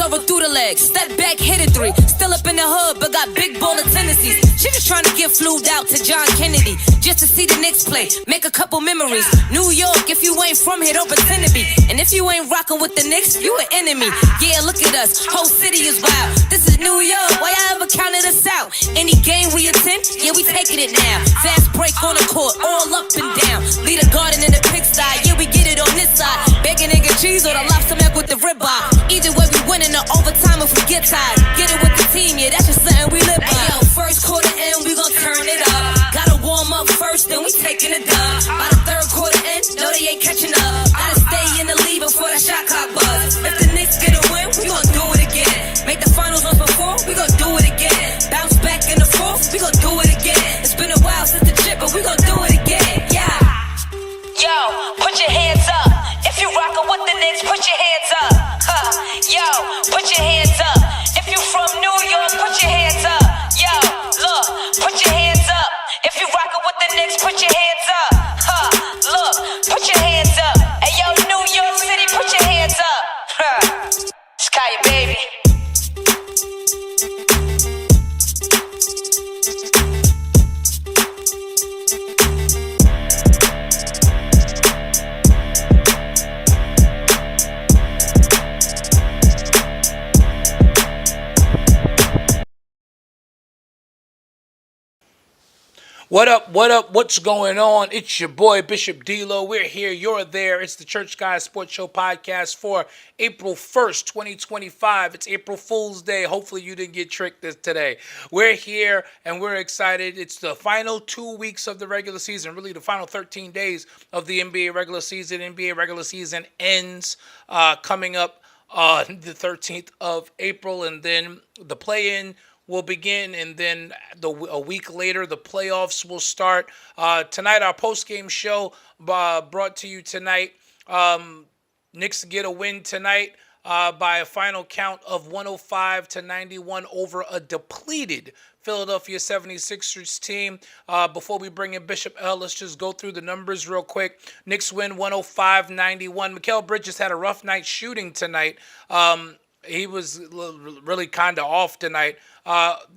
serve her through the legs. Step back, hit it 3. Still up in the hood, but got big baller tendencies. She just trying to get flued out to John Kennedy just to see the Knicks play, make a couple memories. New York, if you ain't from here, don't pretend to be. And if you ain't rocking with the Knicks, you an enemy. Yeah, look at us, whole city is wild. This is New York, why y'all ever counted us out? Any game we attend, yeah, we taking it now. Fast break on the court, all up and down. Lead a garden in the pigsty, yeah, we get it on this side. Bacon, egg, and cheese or the lobster milk with the ribeye. Either way, we win in the overtime if we get tired. Get it with the team, yeah, that's just something we live by. Hey, yo, first quarter in, we gon' turn it up. Gotta warm up first, then we taking it dub. By the third quarter in, no, they ain't catching up. Gotta stay in the lead before that shot clock buzz. If the Knicks get a win, we gon' do it again. Make the finals once before, we gon' do it again. Bounce back in the fourth, we gon' do it again. It's been a while since the chip, but we gon' do it again, yeah. Yo, put your hands up. If you rockin' with the Knicks, put your hands up. Yo, put your hands up. If you from New York, put your hands up. Yo, look, put your hands up. If you rockin' with the Knicks, put your hands up. Look, put your hands up. Hey, yo, New York City, put your hands up. Sky, baby. What up, what's going on? It's your boy, Bishop D-Lo. We're here, you're there. It's the Church Guys Sports Show podcast for April 1st, 2025. It's April Fool's Day. Hopefully you didn't get tricked today. We're here and we're excited. It's the final 2 weeks of the regular season, really the final 13 days of the NBA regular season. NBA regular season ends coming up on the 13th of April, and then the play-in will begin, and then a week later, the playoffs will start. Tonight, our post-game show brought to you tonight. Knicks get a win tonight by a final count of 105-91 over a depleted Philadelphia 76ers team. Before we bring in Bishop L, let's just go through the numbers real quick. Knicks win 105-91. Mikal Bridges had a rough night shooting tonight. He was really kind of off tonight.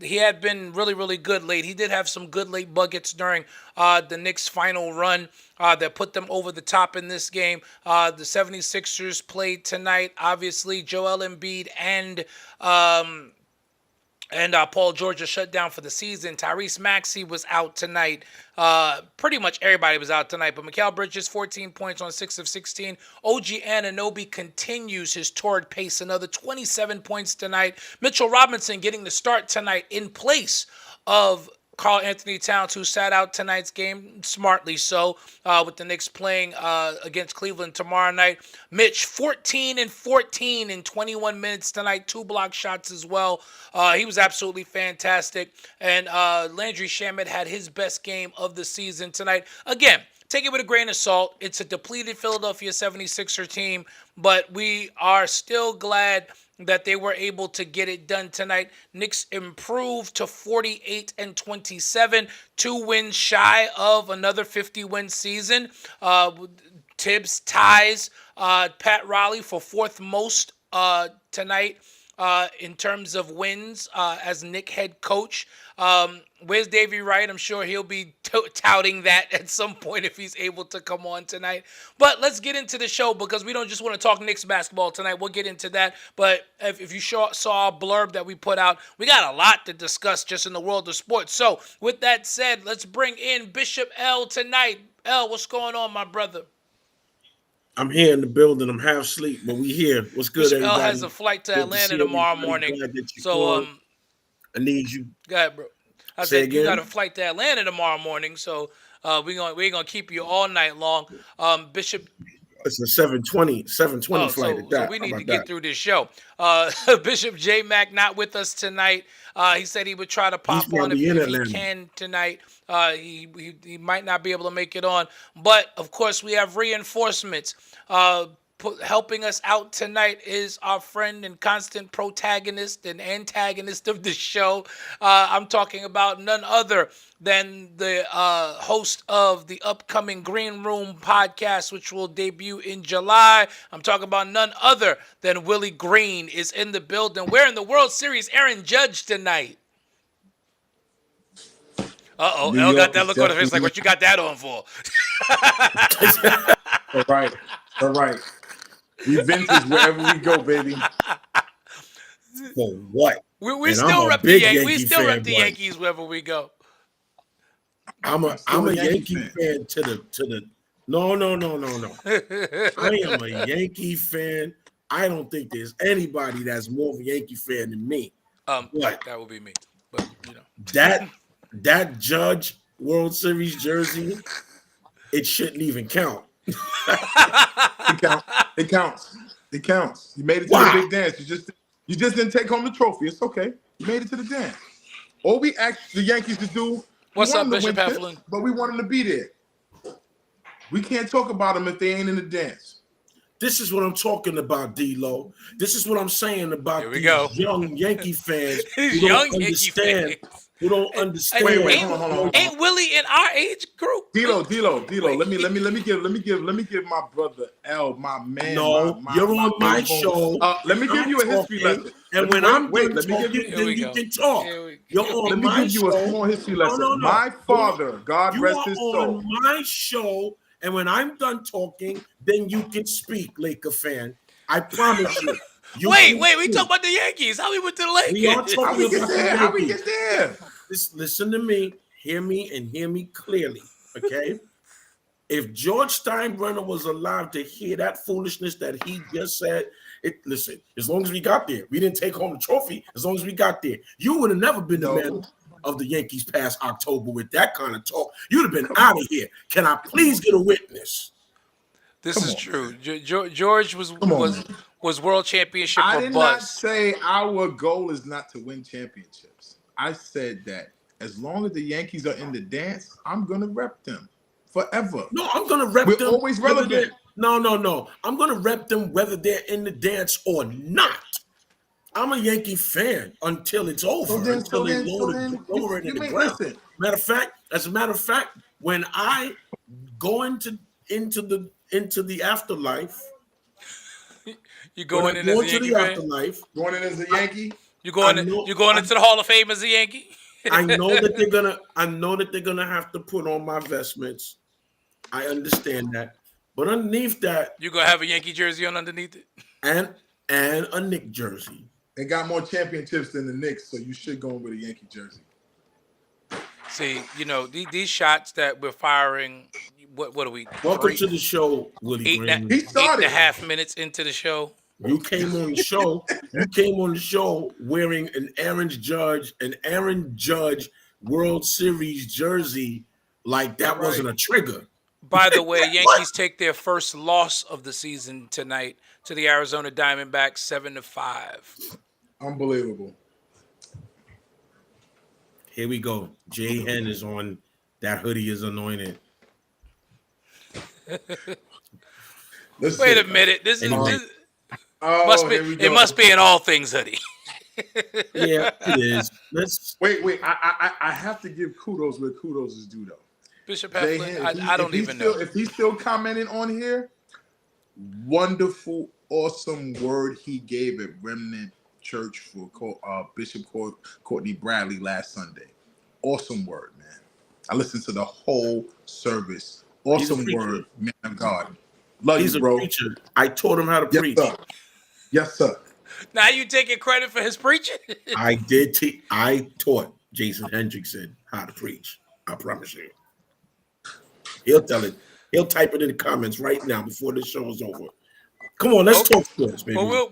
He had been really, really good late. He did have some good late buckets during the Knicks' final run that put them over the top in this game. The 76ers played tonight. Obviously, Joel Embiid and Paul George are shut down for the season. Tyrese Maxey was out tonight. Pretty much everybody was out tonight. But Mikal Bridges, 14 points on 6 of 16. OG Anunoby continues his torrid pace, another 27 points tonight. Mitchell Robinson getting the start tonight in place of Karl Anthony Towns, who sat out tonight's game, smartly so, with the Knicks playing against Cleveland tomorrow night. Mitch, 14 and 14 in 21 minutes tonight, 2 block shots as well. He was absolutely fantastic. And Landry Shamet had his best game of the season tonight. Again, take it with a grain of salt. It's a depleted Philadelphia 76er team, but we are still glad that they were able to get it done tonight. Knicks improved to 48-27, 2 wins shy of another 50-win season. Tibbs ties Pat Riley for 4th most tonight in terms of wins as Knick head coach. Where's Davey Wright? I'm sure he'll be touting that at some point if he's able to come on tonight. But let's get into the show, because we don't just want to talk Knicks basketball tonight. We'll get into that. But if you saw a blurb that we put out, we got a lot to discuss just in the world of sports. So with that said, let's bring in Bishop L tonight. L, what's going on, my brother? I'm here in the building. I'm half asleep, but we here. What's good, Bishop everybody? L has a flight to Atlanta tomorrow morning. So I need you. Go ahead, bro. I said you got a flight to Atlanta tomorrow morning, so we're gonna keep you all night long. Bishop, it's a 7:20 flight. So we need to get through this show. Bishop J Mac not with us tonight. He said he would try to pop on if he can tonight. He might not be able to make it on, but of course we have reinforcements. helping us out tonight is our friend and constant protagonist and antagonist of the show. I'm talking about none other than the host of the upcoming Green Room podcast, which will debut in July. I'm talking about none other than Willie Green is in the building. We're in the World Series Aaron Judge tonight. Uh-oh, New El got York that is look on his face like, definitely- what you got that on for? All right. We vintage wherever we go, baby. For what? We And still I'm a rep the big Yankees. We Yankee still fan, rep the boy. Yankees wherever we go. I'm a still a Yankee Yankee fan to the. No. I am a Yankee fan. I don't think there's anybody that's more of a Yankee fan than me. What? That would be me. But you know, That Judge World Series jersey, it shouldn't even count. It counts. You made it to Wow. the big dance. You just didn't take home the trophy. It's okay. You made it to the dance. All we asked the Yankees to do. What's we up, wanted to Bishop win Heflin? chips, but we wanted to be there. We can't talk about them if they ain't in the dance. This is what I'm talking about, D-Lo. This is what I'm saying about Here we these go. young Yankee fans These who young don't Yankee understand. fans. Who don't understand? Wait, ain't, hold on. ain't Willie in our age group? Dilo. Let me give my brother L, my man. No, you're on my show. Let me give you a history lesson. And when I'm done let me give talking, you. then you can talk. You're on Let me my give you show. a small history lesson. No. My father, God You rest are his soul. on my show, and when I'm done talking, then you can speak, Laker fan. I promise you. Wait, we talking about the Yankees. How we went to the Lakers? We are talking How we get about the there? How we Yankees. get there? Listen to me, hear me clearly, okay? If George Steinbrenner was alive to hear that foolishness that he just said, listen, as long as we got there, we didn't take home the trophy. As long as we got there, you would have never been the man of the Yankees past October with that kind of talk. You'd have been out of here. Can I please get a witness? This is true. George was world championship I or did not bust. say our goal is not to win championships. I said that as long as the Yankees are in the dance, I'm gonna rep them forever. No, I'm gonna rep We're them. always whether relevant. they're- No. I'm gonna rep them whether they're in the dance or not. I'm a Yankee fan until it's over. Until they lower it in the ground. Listen. As a matter of fact, when I go into the afterlife, You going in as a Yankee fan? Going in as a Yankee, You going into the Hall of Fame as a Yankee? I know that they're gonna have to put on my vestments. I understand that, but underneath that, You gonna have a Yankee jersey on underneath it? and a Knick jersey. they got more championships than the Knicks, so you should go in with a Yankee jersey. See, these shots that we're firing. What are we? Welcome to the show, Willie Green. He started 8.5 minutes into the show. You came on the show. You came on the show wearing an Aaron Judge World Series jersey, like that wasn't a trigger. By the way, Yankees take their first loss of the season tonight to the Arizona Diamondbacks, 7-5. Unbelievable. Here we go. Jay Hen is on. That hoodie is anointed. Wait a minute. This Oh, must be. here we go. It must be an all things hoodie. Yeah, it is. Let's. Wait. I have to give kudos where kudos is due, though. Bishop Jay Heflin, Hen, I don't even know. If he's still commenting on here, wonderful, awesome word he gave at Remnant Church for Bishop Courtney Bradley last Sunday. Awesome word, man. I listened to the whole service. Awesome word, man of God. Love He's you, a bro. preacher. I taught him how to preach. Yes, sir. Now you taking credit for his preaching? I did. I taught Jason Hendrickson how to preach. I promise you. He'll tell it. He'll type it in the comments right now before this show is over. Come on, let's talk sports, baby. Well,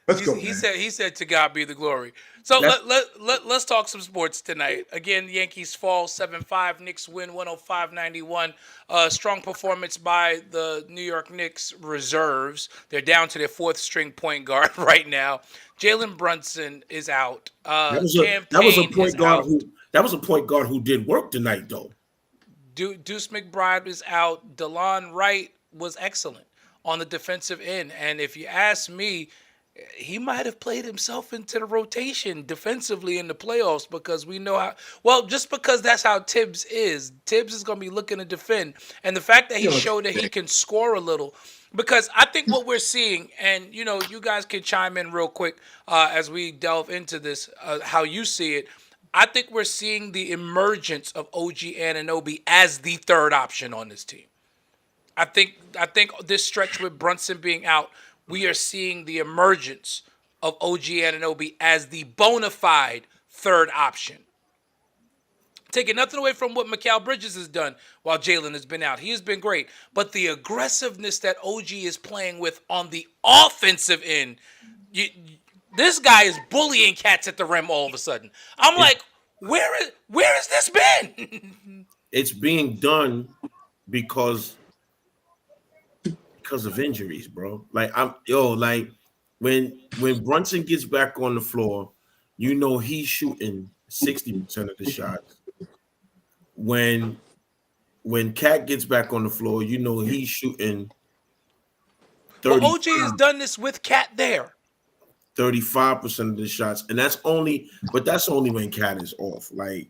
Let's go. He said to God be the glory. So let's talk some sports tonight. Again, the Yankees fall 7-5. Knicks win 105-91. Strong performance by the New York Knicks reserves. They're down to their fourth string point guard right now. Jalen Brunson is out. That was a point guard who did work tonight, though. Deuce McBride is out. DeLon Wright was excellent. on the defensive end. And if you ask me, he might have played himself into the rotation defensively in the playoffs because we know how well, just because that's how Tibbs is. Tibbs is going to be looking to defend. And the fact that he showed that he can score a little, because I think what we're seeing, and you guys can chime in real quick as we delve into this, how you see it. I think we're seeing the emergence of OG Anunoby as the third option on this team. I think this stretch with Brunson being out, we are seeing the emergence of OG Anunoby as the bona fide third option. Taking nothing away from what Mikal Bridges has done while Jalen has been out. He has been great. But the aggressiveness that OG is playing with on the offensive end, this guy is bullying cats at the rim all of a sudden. I'm like, where has this been? It's being done because of injuries, bro. Like when Brunson gets back on the floor, he's shooting 60% of the shots. When Cat gets back on the floor, he's shooting 30. Well, OG has done this with Cat there. 35% of the shots, and that's only when Cat is off. Like,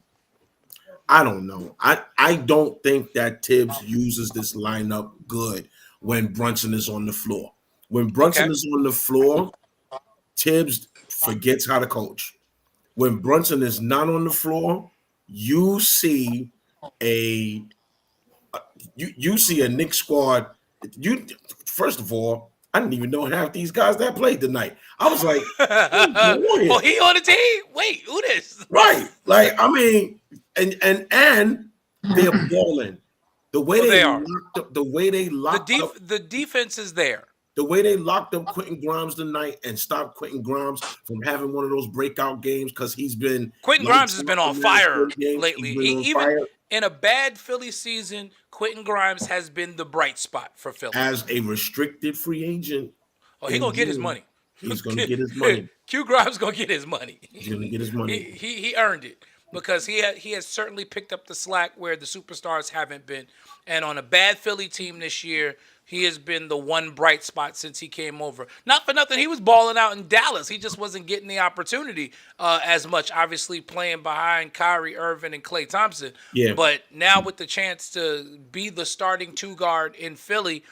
I don't know. I don't think that Tibbs uses this lineup good when Brunson is on the floor. When Brunson is on the floor, Tibbs forgets how to coach. When Brunson is not on the floor, you see a Knicks squad. First of all, I didn't even know half these guys that played tonight. I was like, oh, he on the team? Wait, who this? Right. Like, I mean, and they're balling. The way they locked up, the defense is there. The way they locked up Quentin Grimes tonight and stopped Quentin Grimes from having one of those breakout games because Quentin Grimes has been on fire lately. Even in a bad Philly season, Quentin Grimes has been the bright spot for Philly. As a restricted free agent. Oh, he's gonna get his money. He's gonna get his money. Q Grimes gonna get his money. He's gonna get his money. He earned it because he has certainly picked up the slack where the superstars haven't been. And on a bad Philly team this year, he has been the one bright spot since he came over. Not for nothing, he was balling out in Dallas. He just wasn't getting the opportunity as much, obviously playing behind Kyrie Irving and Klay Thompson. Yeah. But now with the chance to be the starting two guard in Philly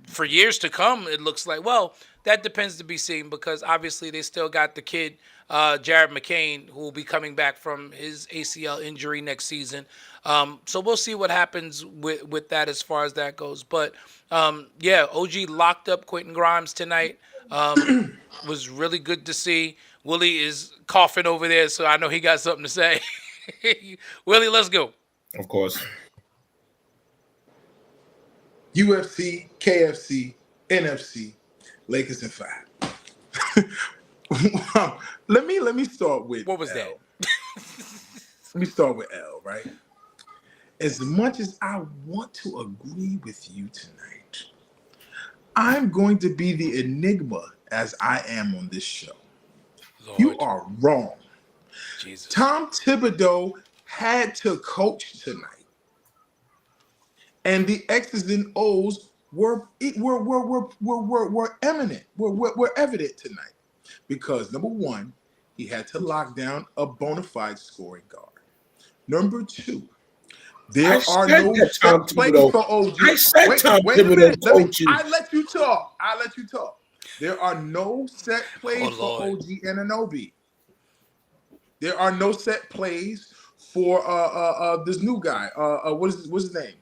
for years to come, it looks like, well, that depends to be seen because obviously they still got the kid, Jared McCain, who will be coming back from his ACL injury next season. So we'll see what happens with that as far as that goes. But, OG locked up Quentin Grimes tonight. Was really good to see. Willie is coughing over there, so I know he got something to say. Willie, let's go. Of course. UFC, KFC, NFC, Lakers in 5. Let me start with what was L. that? Let me start with L, right? As much as I want to agree with you tonight, I'm going to be the enigma as I am on this show. Lord. You are wrong. Jesus. Tom Thibodeau had to coach tonight. And the X's and O's were eminent, were evident tonight. Because number one, he had to lock down a bona fide scoring guard. Number two, there are no set plays for OG. I said Tom Thibodeau coaches. I let you talk. There are no set plays for OG Anunoby. There are no set plays for this new guy. What's his name?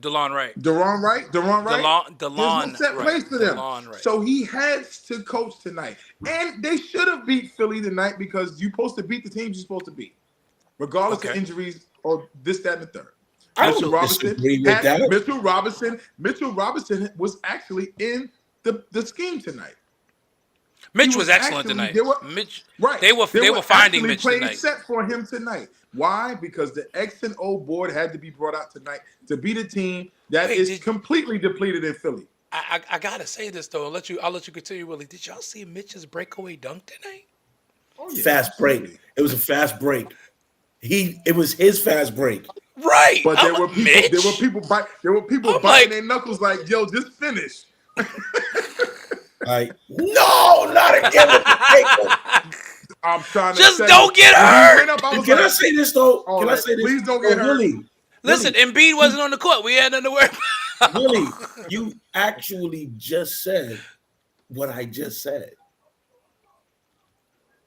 DeLon Wright. DeLon Wright. DeLon There's no set plays for them. Right. So he has to coach tonight. And they should have beat Philly tonight because you're supposed to beat the teams you're supposed to beat, regardless of injuries or this, that, and the third. Mitchell Robinson was actually in the scheme tonight. Mitch was excellent tonight. They were finding Mitch tonight. Playing set for him tonight. Why? Because the X and O board had to be brought out tonight to beat a team that is completely depleted in Philly. I gotta say this though. I'll let you continue, Willie. Did y'all see Mitch's breakaway dunk tonight? Oh, yeah. Fast break. It was a fast break. It was his fast break. Right. But there I'm were like, people. Mitch? There were people I'm biting like- their knuckles like, "Yo, just finish." Like, no, not again with the takeover. I'm trying to Just tell don't you, get when he hurt. went up, I was Can I like, say this though? all Can I right, say this? please don't get hurt. Willie, Listen, Embiid wasn't on the court. We had nothing to worry about. Willie, you actually just said what I just said.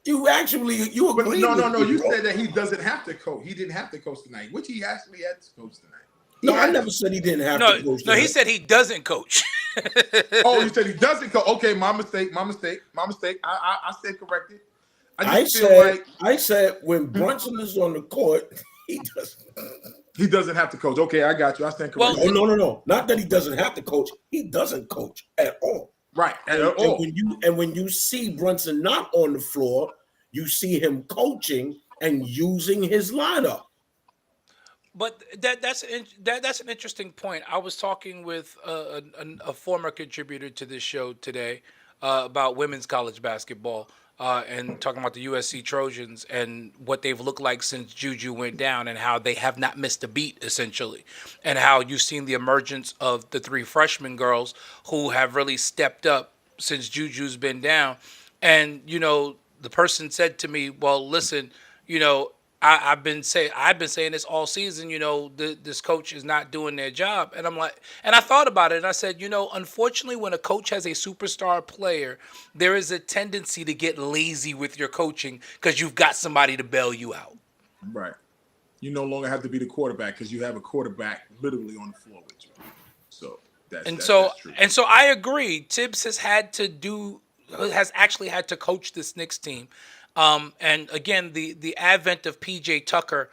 You agreed. No. with me, You bro. said that he doesn't have to coach. He didn't have to coach tonight, which he actually had to coach tonight. No, I never said he didn't have No, to coach. no, he tonight. said he doesn't coach. Oh, you said he doesn't coach. Okay, my mistake. I said corrected. I said when Brunson is on the court, he doesn't have to coach. Okay, I got you. I stand Well, corrected. no. Not that he doesn't have to coach. He doesn't coach at all. Right. At And all. when you see Brunson not on the floor, you see him coaching and using his lineup. But that's an interesting point. I was talking with a former contributor to this show today about women's college basketball and talking about the USC Trojans and what they've looked like since Juju went down and how they have not missed a beat, essentially, and how you've seen the emergence of the three freshman girls who have really stepped up since Juju's been down. And, you know, the person said to me, well, listen, you know, I've been saying this all season. You know, this coach is not doing their job, and I'm like, and I thought about it, and I said, you know, unfortunately, when a coach has a superstar player, there is a tendency to get lazy with your coaching because you've got somebody to bail you out. Right. You no longer have to be the quarterback because you have a quarterback literally on the floor with you. So that's true. So I agree. Tibbs has actually had to coach this Knicks team. And again, the advent of PJ Tucker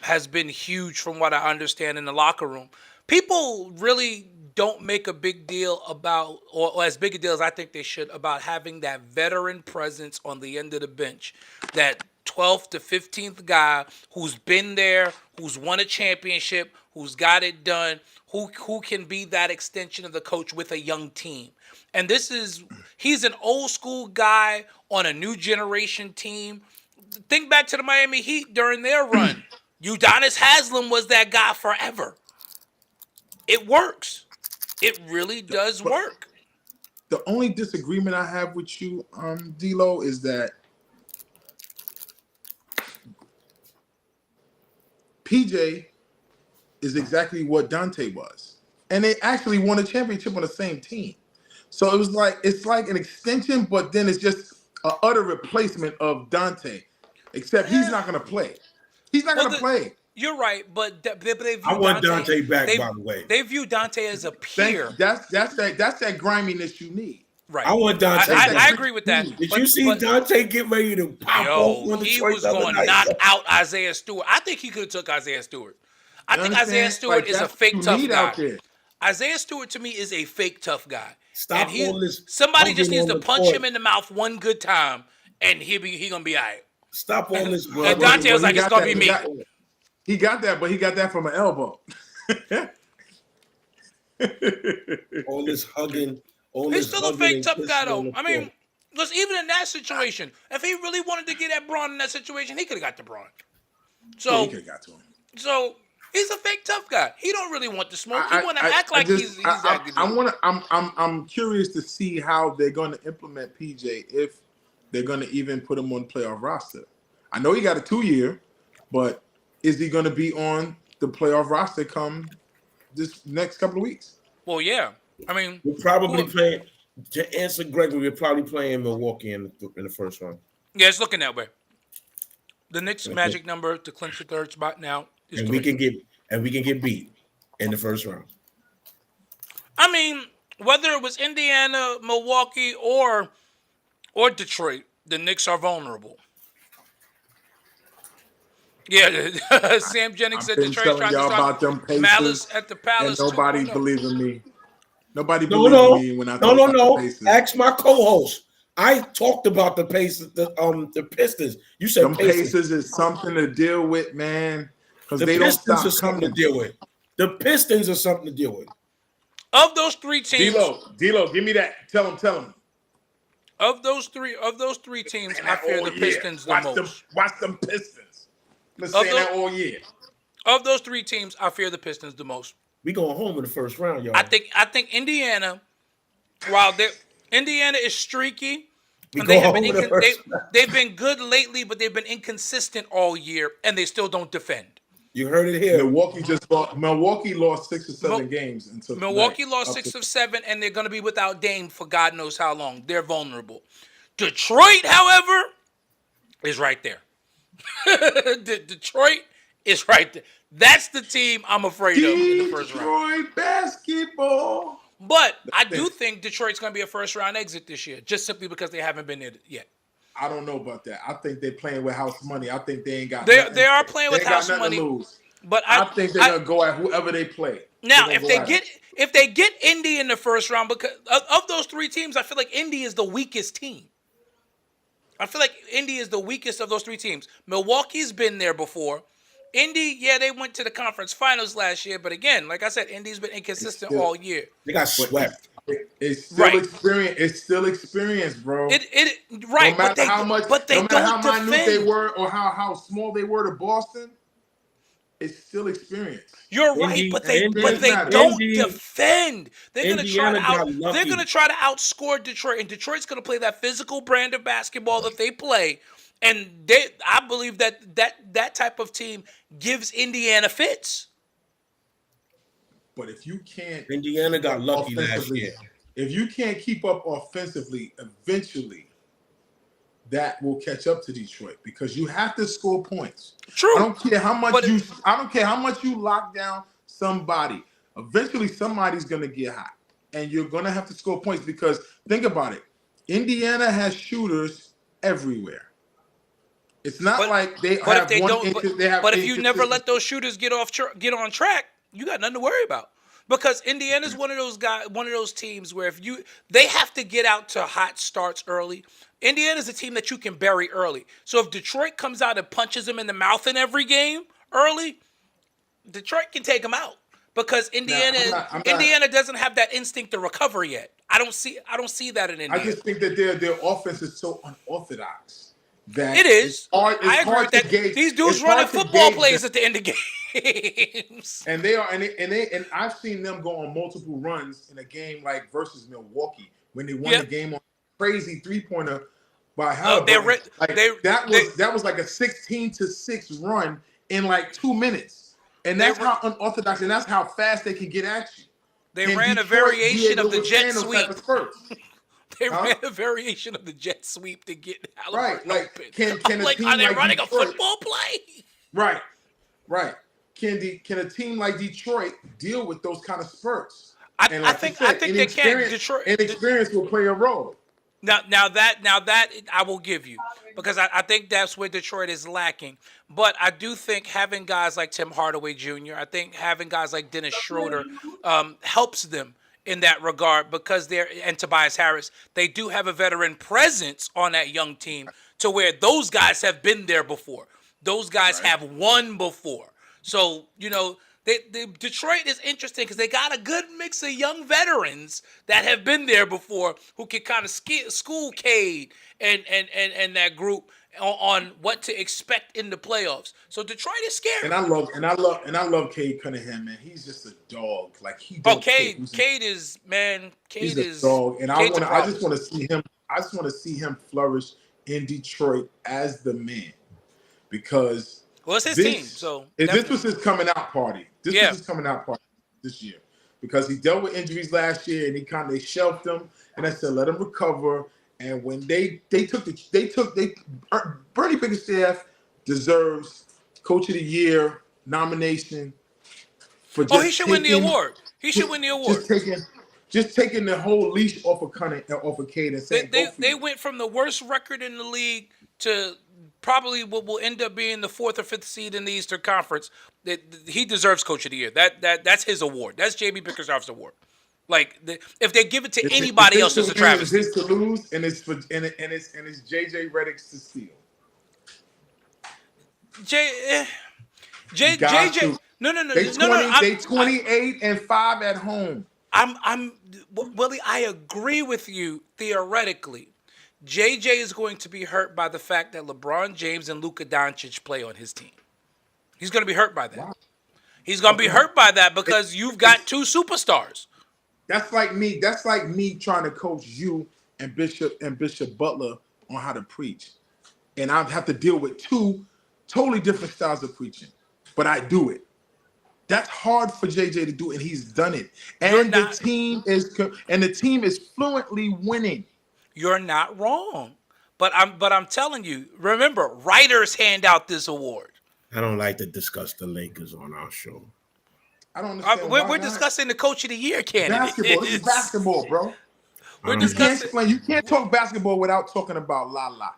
has been huge from what I understand in the locker room. People really don't make a big deal about, or as big a deal as I think they should, about having that veteran presence on the end of the bench, that 12th to 15th guy who's been there, who's won a championship, who's got it done, who can be that extension of the coach with a young team. And he's an old school guy on a new generation team. Think back to the Miami Heat during their run. Udonis Haslem was that guy forever. It works. It really does work. The only disagreement I have with you, D-Lo, is that PJ is exactly what Dante was. And they actually won a championship on the same team. So it's like an extension, but then it's just an utter replacement of Dante. Except he's not going to play. He's not going to play. You're right, but they view I want Dante back, by the way. They view Dante as a peer. That's that griminess you need. Right. I want Dante back. I agree with that. Did you see Dante get ready to pop off on the he choice was the other going to night? knock out Isaiah Stewart. I think he could have took Isaiah Stewart. I think Isaiah Stewart Like, is a that's fake what tough you need guy. out there. Isaiah Stewart to me is a fake tough guy. Stop And all this somebody just hugging needs on to the punch court. him in the mouth one good time, and he gonna be all right. Stop all this, bro. And Dante was Well, like, he it's got gonna be that- me. He got that, but he got that from an elbow. All this hugging. He's still a fake tough guy though. I mean, listen, even in that situation, if he really wanted to get at Braun in that situation, he could have got to Braun. Yeah, he could have got to him. So he's a fake tough guy. He don't really want the smoke. He want to act like he's that good. I'm curious to see how they're going to implement PJ if they're going to even put him on the playoff roster. I know he got a 2-year, but is he going to be on the playoff roster come this next couple of weeks? Well, yeah. I mean, We're probably playing. To answer Gregory, we're probably playing Milwaukee in the first round. yeah, it's looking that way. The Knicks' magic number to clinch the third spot now is And 3. we can get beat in the first round. I mean, whether it was Indiana, Milwaukee, or Detroit, the Knicks are vulnerable. Yeah, Sam Jennings said I've been Detroit's telling trying to y'all start about them Pacers, malice at the and Palace. nobody 2.0. believes in me. Nobody No, believes in me when I talk about the Pacers. Ask my co-host. I talked about the Pacers, the Pistons. You said Them Pacers is something to deal with, man, because The they don't Pistons stop are something coming. to deal with. The Pistons are something to deal with. Of those three teams, D-Lo, give me that. Tell him. of those three teams, I fear the Pistons the most. Watch them Pistons. Been Of saying those, that all year. of those three teams, I fear the Pistons the most. We going home in the first round, y'all. I think Indiana, while Indiana is streaky, we and they go have home been in the first round. they've been good lately, but they've been inconsistent all year, and they still don't defend. You heard it here. Milwaukee lost 6 or 7 Mil- games until Milwaukee tonight, lost up 6 to- of 7, and they're going to be without Dame for God knows how long. They're vulnerable. Detroit, however, is right there. Detroit is right there. That's the team I'm afraid of in the first round. Detroit basketball. But I do think Detroit's going to be a first round exit this year, just simply because they haven't been there yet. I don't know about that. I think they're playing with house money. I think they ain't got. They are playing with they ain't house got nothing money. to lose. But I think they're gonna go at whoever they play. Now, They're gonna go at it. if they get Indy in the first round, because of those three teams, I feel like Indy is the weakest team. I feel like Indy is the weakest of those three teams. Milwaukee's been there before. Indy, yeah, they went to the conference finals last year, but again, like I said, Indy's been inconsistent all year. They got swept. It's still experience. It's still experience, bro. Right, No matter but they how much, but they no matter don't how minute they defend. were or how small they were to Boston, it's still experience. You're right, Indy- but they Indy- don't Indy- defend. They're gonna try Indiana got to lucky. they're gonna try to outscore Detroit, and Detroit's gonna play that physical brand of basketball that they play. And I believe that type of team gives Indiana fits. But if you can't, Indiana got lucky last offensively, year. if you can't keep up offensively, eventually that will catch up to Detroit because you have to score points. True. I don't care how much But I don't care how much you lock down somebody. Eventually, somebody's gonna get hot, and you're gonna have to score points because think about it. Indiana has shooters everywhere. It's not like they But have if they one. don't, They have but if you never inconsistent- let those shooters get on track, you got nothing to worry about. Because Indiana's one of those teams where they have to get out to hot starts early. Indiana's a team that you can bury early. So if Detroit comes out and punches them in the mouth in every game early, Detroit can take them out. Because Indiana Indiana doesn't have that instinct to recover yet. I don't see that in Indiana. I just think that their offense is so unorthodox that It is. I agree with that. These dudes running football plays at the end of games. And they are, and I've seen them go on multiple runs in a game like versus Milwaukee when they won the game on a crazy 3-pointer by Halliburton. That was like a 16-6 run in like 2 minutes, and that's how unorthodox and that's how fast they can get at you. They ran a Detroit variation of the be jet able to withstand those sweep. type of spurts. They ran a variation of the jet sweep to get Halliburton Right, like, open. can a like, team are they like running Detroit- a football play? Right. Can a team like Detroit deal with those kind of spurts? I And like think you said, they can. Detroit. Inexperience will play a role. Now that I will give you because I think that's where Detroit is lacking. But I do think having guys like Tim Hardaway Jr., I think having guys like Dennis Schroeder helps them in that regard because and Tobias Harris, they do have a veteran presence on that young team to where those guys have been there before. Those guys have won before. So, Detroit is interesting because they got a good mix of young veterans that have been there before who can kind of school Cade and that group on what to expect in the playoffs. So Detroit is scary. And I love Cade Cunningham, man. He's just a dog. Like he. Cade is He's a dog, and I just want to see him flourish in Detroit as the man because. Well, it's his team, so this was his coming out party. This was his coming out party this year because he dealt with injuries last year and they shelved him and I said let him recover. And when Bernie Bickerstaff deserves Coach of the Year nomination for just he should win the award. He should win the award. Just taking the whole leash off of Cade and saying they went from the worst record in the league to probably what will end up being the 4th or 5th seed in the Eastern Conference. He deserves Coach of the Year. That's his award. That's JB Bickerstaff's award. Like if they give it to anybody else, it's a travesty. It's his to lose, and it's JJ Redick's to steal. JJ. No. They 28-5 at home. Willie, I agree with you theoretically. JJ is going to be hurt by the fact that LeBron James and Luka Doncic play on his team. He's going to be hurt by that. Wow. He's going to be hurt by that because you've got two superstars. That's like me. That's like me trying to coach you and Bishop Butler on how to preach, and I have to deal with two totally different styles of preaching, but I do it. That's hard for JJ to do, and he's done it. And the team is fluently winning. You're not wrong, but I'm telling you. Remember, writers hand out this award. I don't like to discuss the Lakers on our show. I don't understand. We're discussing the Coach of the Year candidate. Basketball. This is basketball, bro. We're discussing. discussing. You can't talk basketball without talking about La.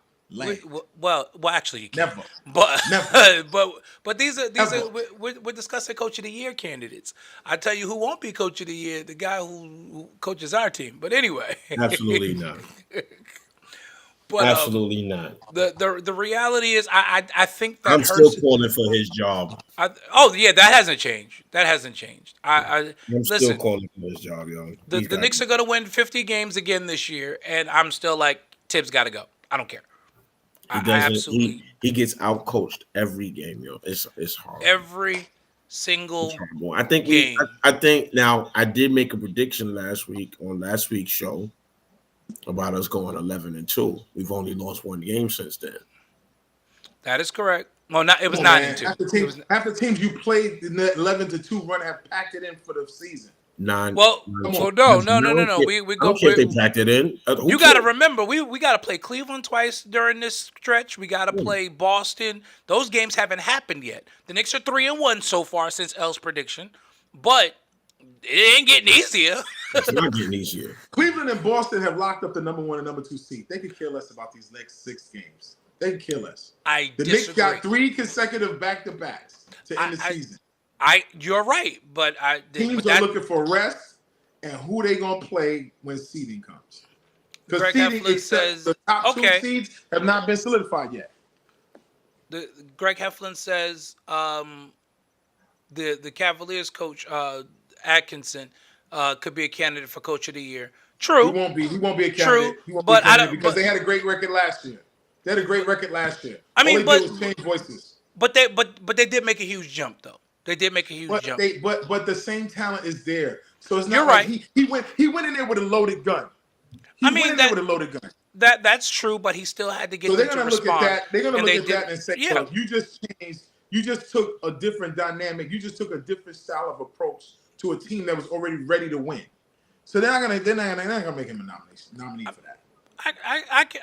Well, actually, you can't. Never. But Never. but these are Never. we're discussing Coach of the Year candidates. I tell you who won't be Coach of the Year, the guy who coaches our team. But anyway, Absolutely not. but Absolutely not. the reality is, I think that I'm still calling for his job. that hasn't changed. That hasn't changed. I'm still Listen. calling for his job, yo. The Knicks are going to win 50 games again this year, and I'm still like, Tibbs got to go. I don't care. He gets out coached every game, yo. It's hard. Every single I think game. I think now I did make a prediction last week on last week's show about us going 11-2. We've only lost one game since then. That is correct. Well, it was 9-2. Half the teams you played in the 11-2 run have packed it in for the season. No. No. We go. They packed it in. You got to remember, we got to play Cleveland twice during this stretch. We got to play Boston. Those games haven't happened yet. The Knicks are 3-1 so far since L's prediction, but it ain't getting easier. It's not getting easier. Cleveland and Boston have locked up the number 1 and number 2 seed. They could care less about these next 6 games. They can kill us. The Knicks got 3 consecutive back-to-backs to end the season. You're right, but teams are looking for rest and who they gonna play when seeding comes. Because seeding, except the top 2 seeds have not been solidified yet. Greg Heflin says the Cavaliers coach Atkinson could be a candidate for Coach of the Year. True. He won't be a candidate. True, But I don't because they had a great record last year. They had a great record last year. I mean, all they did was change voices. But they did make a huge jump though. They did make a huge jump. But the same talent is there. So it's not You're like right. He went in there with a loaded gun. With a loaded gun. That's true, but he still had to get. So they're going to look at that. They're gonna look at that and say, yeah. "Well, you just changed. You just took a different dynamic. You just took a different style of approach to a team that was already ready to win." So they're not gonna make him a nominee for that.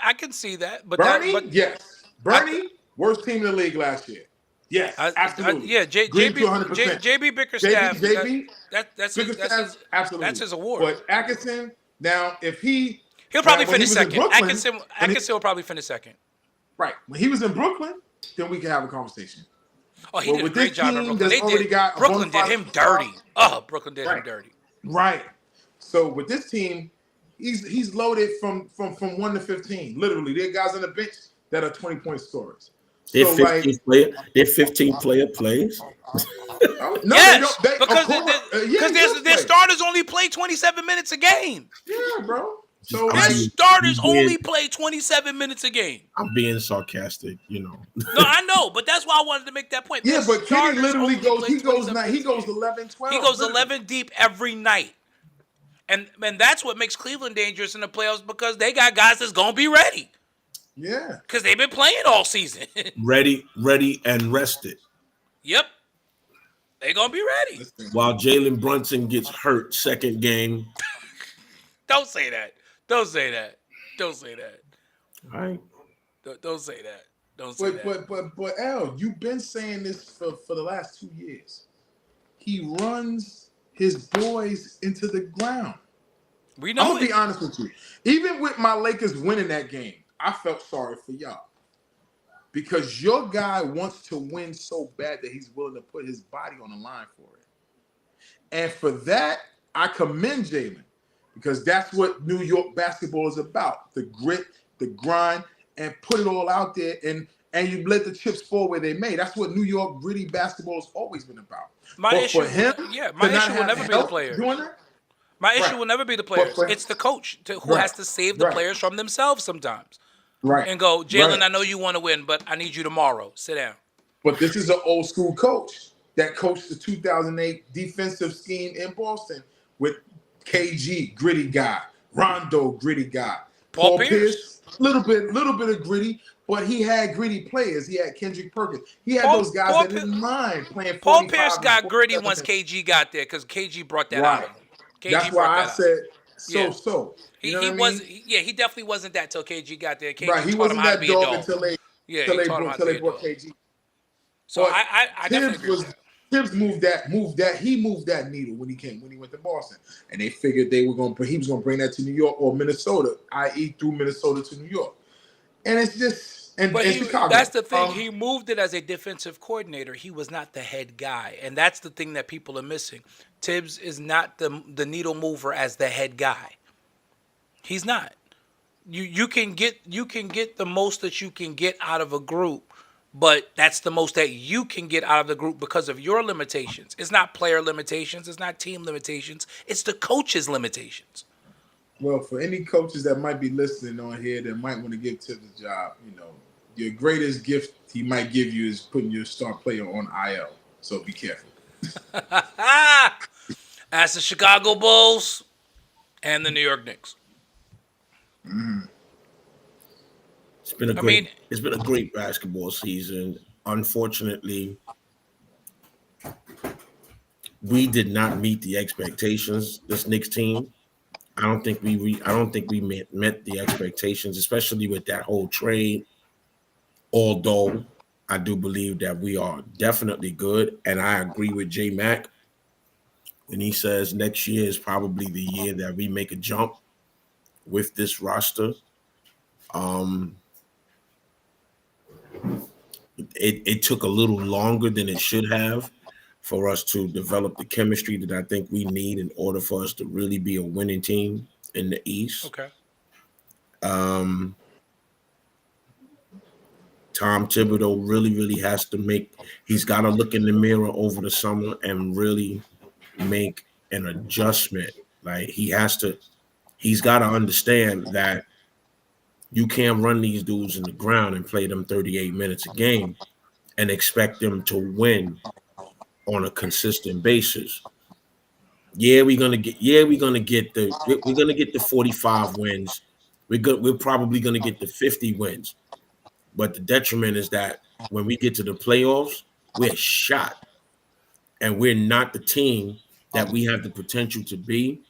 I can see that, but Bernie, yes, Bernie, worst team in the league last year. Yes, absolutely. JB Bickerstaff. Absolutely. That's his award. But Atkinson, now if he'll probably finish second. Atkinson will probably finish second. Right. When he was in Brooklyn, then we can have a conversation. Oh, he did a great job in Brooklyn. Brooklyn did him dirty. Brooklyn did him dirty. Right. So with this team, he's loaded from 1 to 15. Literally, there are guys on the bench that are 20-point scorers. They're 15 player plays. No, yes, they don't. Because their starters only play 27 minutes a game. Yeah, bro. So their starters only play 27 minutes a game. I'm being sarcastic, you know. No, I know, but that's why I wanted to make that point. Yeah, but Kenny literally goes 11, 12. He goes 11 deep every night. And that's what makes Cleveland dangerous in the playoffs because they got guys that's going to be ready. Yeah. Because they've been playing all season. ready, and rested. Yep. They're going to be ready. While Jalen Brunson gets hurt second game. Don't say that. Don't say that. All right. Don't say that. Don't say that. But Al, you've been saying this for the last 2 years. He runs his boys into the ground. We know I'm going to be honest with you. Even with my Lakers winning that game, I felt sorry for y'all. Because your guy wants to win so bad that he's willing to put his body on the line for it. And for that, I commend Jalen. Because that's what New York basketball is about. The grit, the grind, and put it all out there. And you let the chips fall where they may. That's what New York gritty basketball has always been about. My issue will never be the player. My issue will never be the players. It's the coach who has to save the players from themselves sometimes. Right. And go, Jalen, I know you want to win, but I need you tomorrow. Sit down. But this is an old school coach that coached the 2008 defensive scheme in Boston with KG, gritty guy, Rondo, gritty guy, Paul Pierce, little bit of gritty, but he had gritty players. He had Kendrick Perkins. He had those guys that didn't mind playing 45. Paul Pierce got gritty once KG got there because KG brought that out of him. That's why I said so. He definitely wasn't that till KG got there. KG right, he wasn't that dog until they brought KG. So I definitely Tibbs moved that. He moved that needle when he went to Boston, and they figured he was going to bring that to New York or Minnesota, i.e., through Minnesota to New York. And it's just Chicago. That's the thing. He moved it as a defensive coordinator. He was not the head guy, and that's the thing that people are missing. Tibbs is not the needle mover as the head guy. He's not. You can get the most that you can get out of a group, but that's the most that you can get out of the group because of your limitations. It's not player limitations. It's not team limitations. It's the coach's limitations. Well, for any coaches that might be listening on here that might want to give Tibbs a job, your greatest gift he might give you is putting your star player on IL. So be careful. As the Chicago Bulls and the New York Knicks. Mm-hmm. It's been a great basketball season. Unfortunately, we did not meet the expectations. This Knicks team, I don't think we met the expectations, especially with that whole trade. Although I do believe that we are definitely good, and I agree with J Mac when he says next year is probably the year that we make a jump with this roster. It took a little longer than it should have for us to develop the chemistry that I think we need in order for us to really be a winning team in the East. Okay. Tom Thibodeau really has to he's got to look in the mirror over the summer and really make an adjustment. Like he's got to understand that you can't run these dudes in the ground and play them 38 minutes a game and expect them to win on a consistent basis. We're gonna get the 45 wins. We're probably gonna get the 50 wins. But the detriment is that when we get to the playoffs, we're shot. And we're not the team that we have the potential to be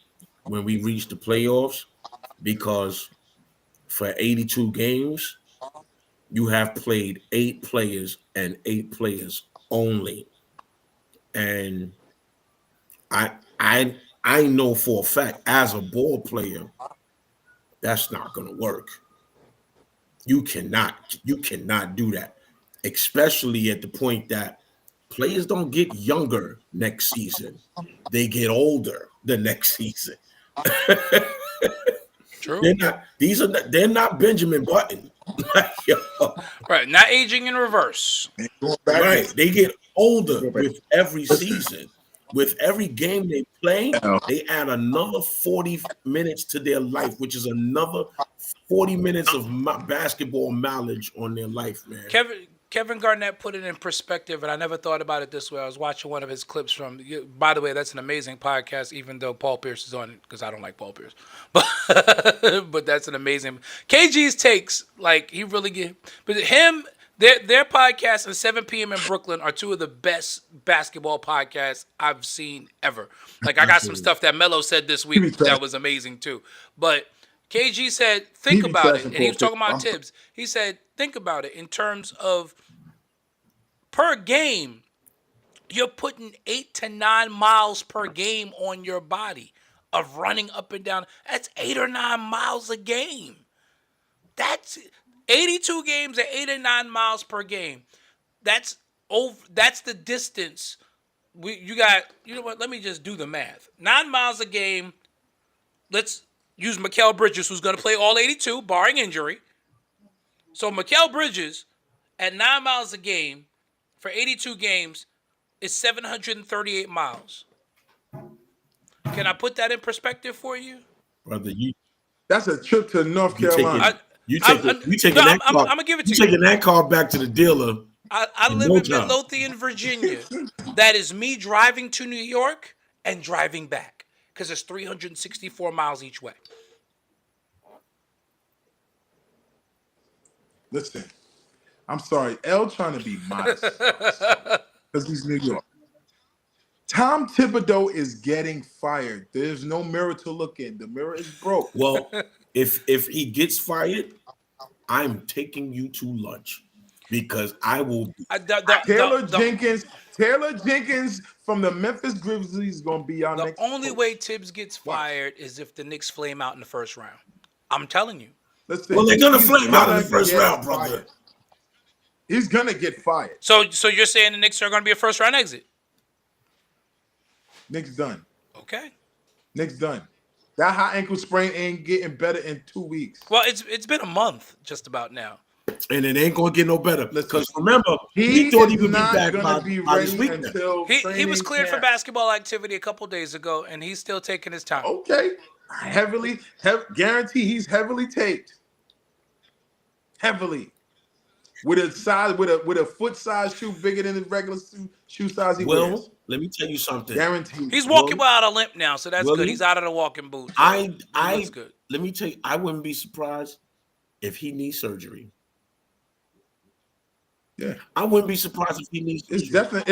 when we reach the playoffs, because for 82 games, you have played 8 players and 8 players only. And I know for a fact, as a ball player, that's not going to work. You cannot do that, especially at the point that players don't get younger next season. They get older the next season. True. They're not Benjamin Button. Right. Not aging in reverse. Right. They get older with every season. With every game they play, they add another 40 minutes to their life, which is another 40 minutes of basketball mileage on their life, man. Kevin Garnett put it in perspective, and I never thought about it this way. I was watching one of his clips from, by the way, that's an amazing podcast, even though Paul Pierce is on it, because I don't like Paul Pierce. But that's an amazing. KG's takes, like, he really get, but their podcasts and 7 p.m. in Brooklyn are 2 of the best basketball podcasts I've seen ever. Like, I got some stuff that Melo said this week that was amazing, too. But KG said, think about it. And he was talking about Tibbs. He said, think about it in terms of per game, you're putting 8 to 9 miles per game on your body of running up and down. That's 8 or 9 miles a game. That's 82 games at 8 or 9 miles per game. That's the distance. You know what? Let me just do the math. 9 miles a game. Let's use Mikal Bridges, who's going to play all 82, barring injury. So Mikal Bridges at 9 miles a game for 82 games is 738 miles. Can I put that in perspective for you? Brother, that's a trip to North Carolina. I'm gonna give it to you. Taking that car back to the dealer I in live no in time. Midlothian, Virginia. That is me driving to New York and driving back because it's 364 miles each way. Listen, I'm sorry. L trying to be modest because he's New York. Tom Thibodeau is getting fired. There's no mirror to look in. The mirror is broke. Well, if he gets fired, I'm taking you to lunch because I will. Taylor Jenkins from the Memphis Grizzlies is gonna be our The next. only coach. way Tibbs gets fired is if the Knicks flame out in the first round. I'm telling you. Listen, Well, they're gonna he's flame out in the gonna first get round, brother. fired. He's gonna get fired. So you're saying the Knicks are going to be a first round exit? Knicks done. Okay. Knicks done. That high ankle sprain ain't getting better in 2 weeks. Well, it's been a month just about now. And it ain't gonna get no better. Listen, Because remember, he thought he is would be not back gonna by be this ready weekend. until He was cleared for camp. basketball activity a couple days ago, and he's still taking his time. Okay, guarantee he's heavily taped. Heavily, with a foot size shoe bigger than the regular shoe size he wears. Well, let me tell you something. Guaranteed. He's walking without a limp now, so that's Willie, good. He's out of the walking boot. So I he looks good. let me tell you, I wouldn't be surprised if he needs surgery. Yeah, I wouldn't be surprised if he needs surgery.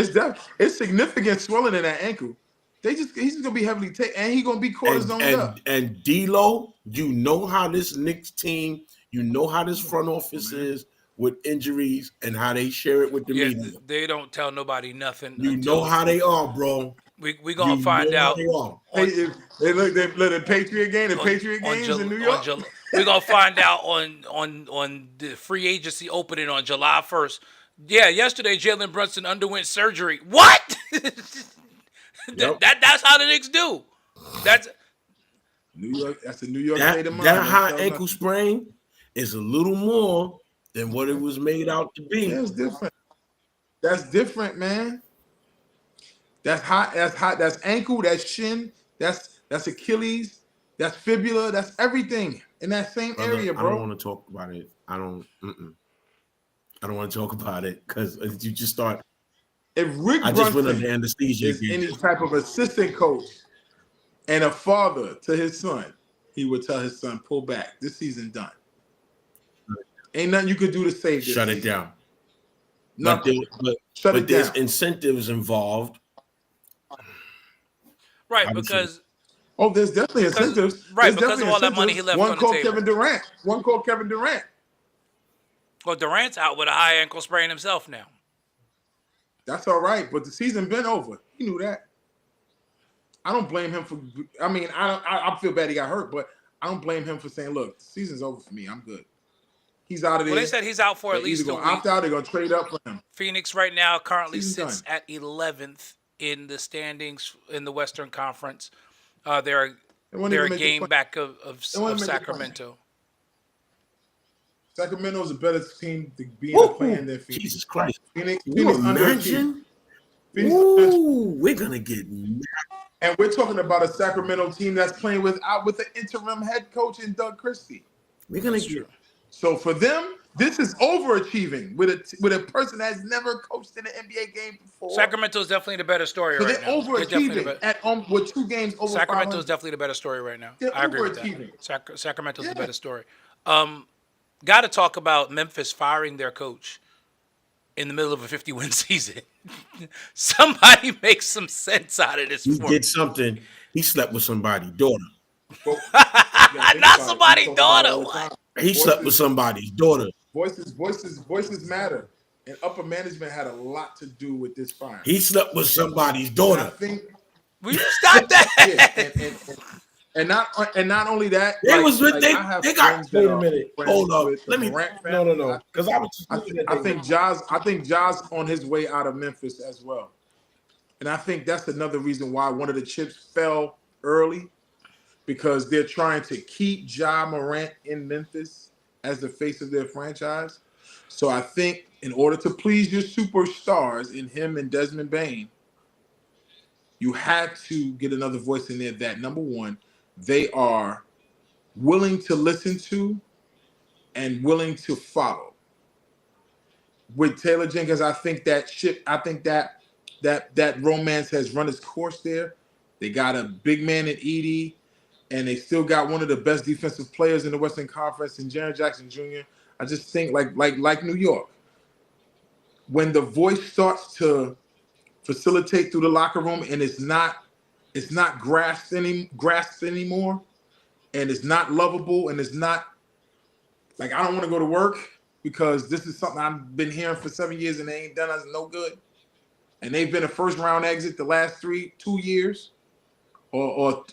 It's significant swelling in that ankle. He's just gonna be heavily taped, and he's gonna be cortisoned up. And D-Lo, you know how this Knicks team, you know how this front office is with injuries and how they share it with the media. They don't tell nobody nothing. You know how they are, bro. We gonna find out. They look the Patriot game. The Patriot games in New York. We're gonna find out on the free agency opening on July 1st. Yeah, yesterday Jalen Brunson underwent surgery. What? Yep. That's how the Knicks do. That's New York. That's a New York state of mind. That high ankle sprain is a little more than what it was made out to be. Yeah, it's different. That's different, man. That's hot. That's hot. That's ankle. That's shin. That's Achilles. That's fibula. That's everything in that same area, bro. I don't want to talk about it. I don't want to talk about it because you just start. If Rick I just went Brunson under anesthesia is any type of assistant coach and a father to his son, he would tell his son, "Pull back. This season done. Ain't nothing you could do to save this. Shut it season. down." Nothing. But there's incentives involved. right because there's definitely incentives. Right, There's because of all that incentives. money he left One on the called table. Kevin Durant. Well, Durant's out with a high ankle sprain himself now. That's all right, but the season been over. He knew that. I don't blame him for. I mean, I feel bad he got hurt, but I don't blame him for saying, "Look, the season's over for me. I'm good." He's out of there. Well, they said he's out for at least a They're week. gonna opt out. They're gonna trade up for him. Phoenix right now currently Season's sits at 11th in the standings in the Western Conference. They're a game back of Sacramento. Sacramento's a better team to be in the plan than Phoenix. Jesus Christ. Phoenix Imagine. Phoenix Ooh, we're gonna get. and we're talking about a Sacramento team that's playing with an interim head coach in Doug Christie. We're gonna get. So for them, this is overachieving with a person that has never coached in an NBA game before. Sacramento's definitely the better story So right they're now. overachieving with 2 games over. Sacramento's definitely the better story right now. They're I agree with overachieving. that. Sacramento's the better story. Got to talk about Memphis firing their coach in the middle of a 50-win season. Somebody make some sense out of this. He did something. He slept with somebody's daughter. Not somebody's daughter. What? He slept with somebody's daughter. Voices matter, and upper management had a lot to do with this fire. He slept with somebody's daughter. Will you stop that? Yeah, and not only that, They was with I have they got. friends that Wait a are minute. friends Hold up. with the Let me. Durant family. No. Because I was. I think Ja's on his way out of Memphis as well, and I think that's another reason why one of the chips fell early, because they're trying to keep Ja Morant in Memphis as the face of their franchise. So I think in order to please your superstars in him and Desmond Bane, you had to get another voice in there that, number one, they are willing to listen to and willing to follow. with Taylor Jenkins, I think that romance has run its course there. They got a big man in Edie, and they still got one of the best defensive players in the Western Conference in Jaren Jackson Jr. I just think like New York, when the voice starts to facilitate through the locker room and it's not grasped anymore, and it's not lovable, and it's not like, I don't want to go to work because this is something I've been hearing for 7 years and they ain't done us no good. And they've been a first round exit the last 2 years or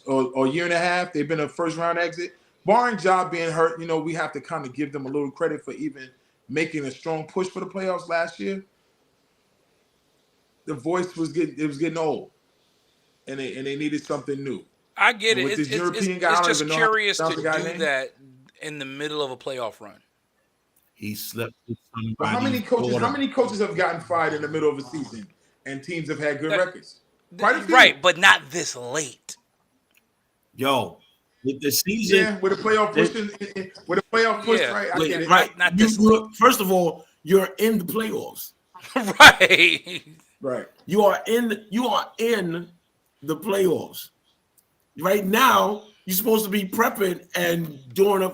year and a half. They've been a first round exit. Barring Ja being hurt, we have to kind of give them a little credit for even making a strong push for the playoffs last year. The voice was getting old, and they needed something new. I get it. With this It's European guy, I don't just even know how to curious to pronounce the guy's do name. that in the middle of a playoff run. He slept with But how many somebody's daughter. coaches have gotten fired in the middle of a season and teams have had good records? Quite a few. Right, but not this late. Yo, with the season, Yeah, with a playoff push, Yeah. right? I wait, get it. right? Not this First of all, you're in the playoffs. Right. Right. You are in the playoffs. Right now, you're supposed to be prepping and doing a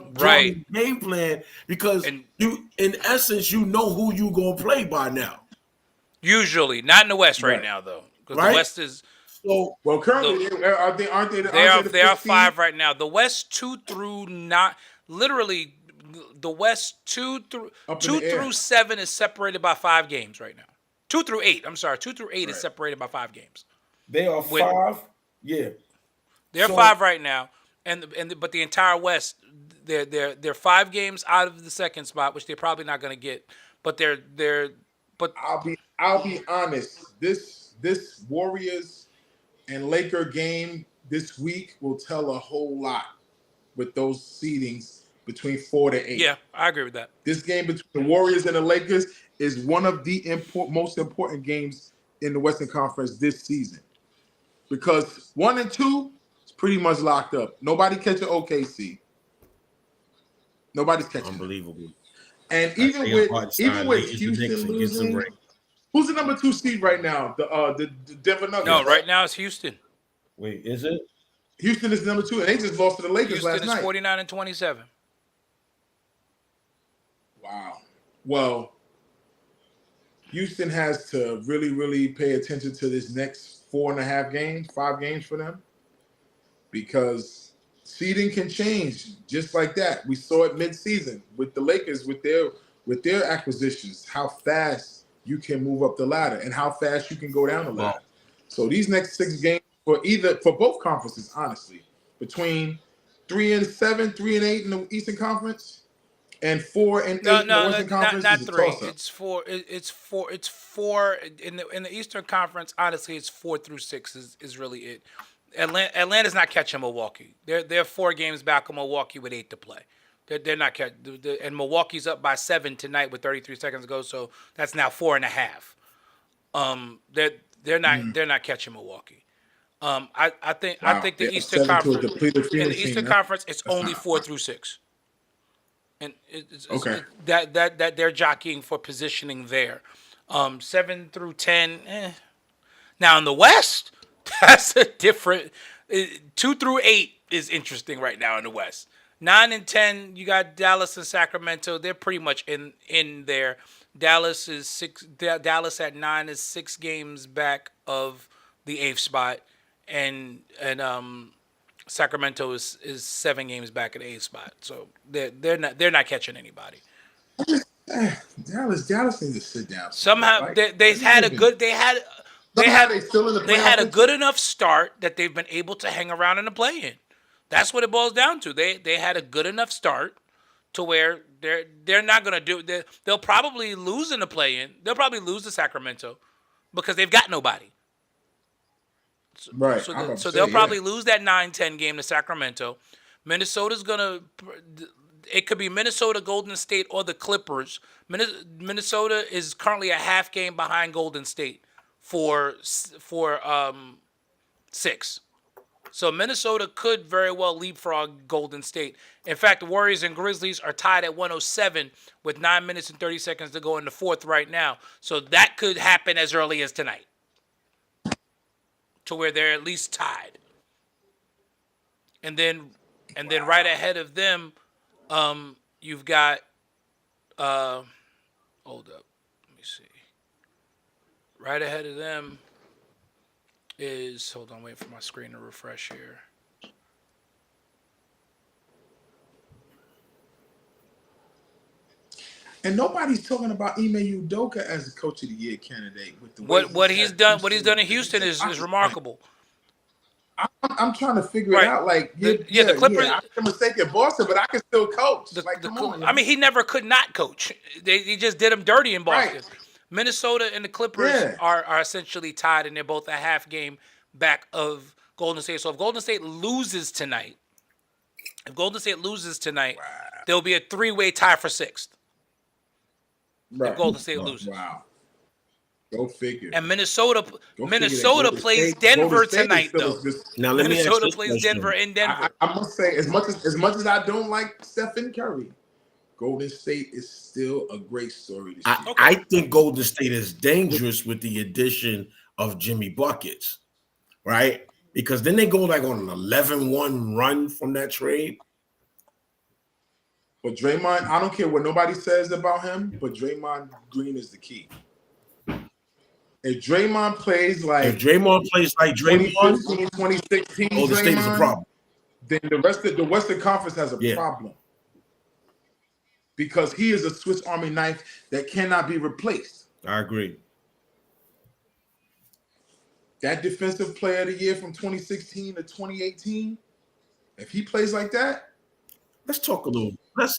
game plan because you, in essence, you know who you gonna play by now. Usually, not in the West right now though, because the West is. So well, currently aren't they? They are 5 right now. The West 2 through 9, literally, the West 2 through 7 is separated by 5 games right now. 2 through 8. I'm sorry, 2 through 8 is separated by 5 games. they are 5. Yeah, They're 5 right now, but the entire West, they're 5 games out of the second spot, which they're probably not going to get. But I'll be honest. This Warriors and Laker game this week will tell a whole lot with those seedings between 4 to 8. Yeah, I agree with that. This game between the Warriors and the Lakers is one of the most important games in the Western Conference this season, because 1 and 2 is pretty much locked up. Nobody catching OKC. Nobody's catching. unbelievable. And even with Houston losing, who's the number 2 seed right now? The Denver Nuggets. No, right now it's Houston. Wait, is it? Houston is number 2, and they just lost to the Lakers Houston last is night. 49-27. Wow. Well, Houston has to really, really pay attention to this next 5 games for them, because seeding can change just like that. We saw it mid-season with the Lakers with their acquisitions, how fast you can move up the ladder and how fast you can go down the ladder. So these next 6 games for both conferences, honestly, between 3 and 7, 3 and 8 in the Eastern Conference, and 4 and 8 in the Western Conference, not is a 3. toss-up. It's 4 in the Eastern Conference. Honestly, it's 4 through 6 is really it. Atlanta's not catching Milwaukee. They're 4 games back on Milwaukee with 8 to play. They're not catching, and Milwaukee's up by 7 tonight with 33 seconds to go. So that's now 4.5. They're not catching Milwaukee. I think the Eastern Conference in the Eastern Conference it's only 4 through 6. And it's that they're jockeying for positioning there. 7 through 10. Now in the West, that's a different. 2 through 8 is interesting right now in the West. 9 and 10, you got Dallas and Sacramento. They're pretty much in there. Dallas is 6. Dallas at 9 is 6 games back of the 8th spot, and Sacramento is 7 games back at the 8th spot. So they're not catching anybody. Dallas needs to sit down. Somehow they had a good enough start that they've been able to hang around in the play-in. That's what it boils down to. They had a good enough start to where they're not going to do. They'll probably lose in the play-in. They'll probably lose to Sacramento because they've got nobody. Right. So they'll probably lose that 9-10 game to Sacramento. Minnesota's going to – it could be Minnesota, Golden State, or the Clippers. Minnesota is currently a half game behind Golden State for 6. So Minnesota could very well leapfrog Golden State. In fact, the Warriors and Grizzlies are tied at 107 with 9 minutes and 30 seconds to go in the fourth right now. So that could happen as early as tonight, to where they're at least tied. And then right ahead of them, you've got hold up. Let me see. Right ahead of them is, hold on, wait for my screen to refresh here. And nobody's talking about Ime Udoka as a coach of the year candidate. With the What he's done in Houston is remarkable. I'm trying to figure it out. Like, the Clippers. I'm mistaken Boston, but I can still coach. Come on. I mean, he never could not coach. They just did him dirty in Boston. Right. Minnesota and the Clippers are essentially tied, and they're both a half game back of Golden State. So if Golden State loses tonight, there'll be a 3-way tie for 6th. Right. If Golden State loses. Wow. Go figure. And Minnesota plays Denver tonight, though. Now let Minnesota plays Denver in Denver. I must say, as much as I don't like Stephen Curry, Golden State is still a great story. I think Golden State is dangerous with the addition of Jimmy Buckets, right? Because then they go like on an 11-1 run from that trade. But Draymond, I don't care what nobody says about him, but Draymond Green is the key. If Draymond plays like Draymond, 2016, Golden State is a problem. Then the Western Conference has a problem. Because he is a Swiss Army knife that cannot be replaced. I agree. That defensive player of the year from 2016 to 2018, if he plays like that, let's talk a little.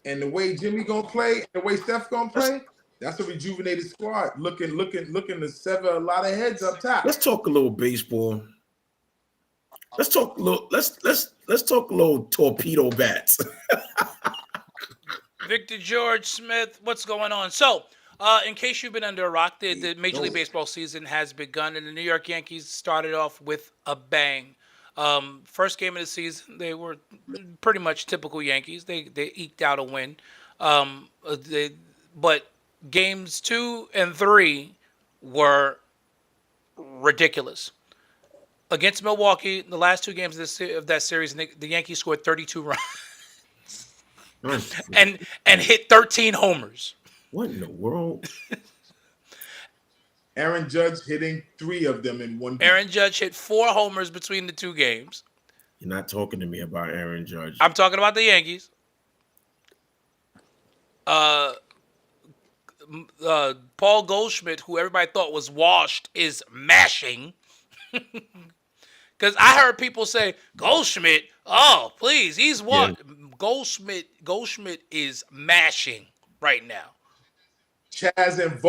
And the way Jimmy gonna play, and the way Steph gonna play, that's a rejuvenated squad. Looking to sever a lot of heads up top. Let's talk a little baseball. Let's talk a little. Let's talk a little torpedo bats. Victor George Smith, what's going on? So, in case you've been under a rock, the Major League Baseball season has begun, and the New York Yankees started off with a bang. First game of the season, they were pretty much typical Yankees. They eked out a win. But games 2 and 3 were ridiculous. Against Milwaukee, the last 2 games of that series, the Yankees scored 32 runs and hit 13 homers. What in the world? Aaron Judge hitting 3 of them in one game. Aaron Judge hit 4 homers between the 2 games. You're not talking to me about Aaron Judge. I'm talking about the Yankees. Paul Goldschmidt, who everybody thought was washed, is mashing. Because I heard people say, Goldschmidt, oh, please, he's washed. Yeah. Goldschmidt is mashing right now. Chaz and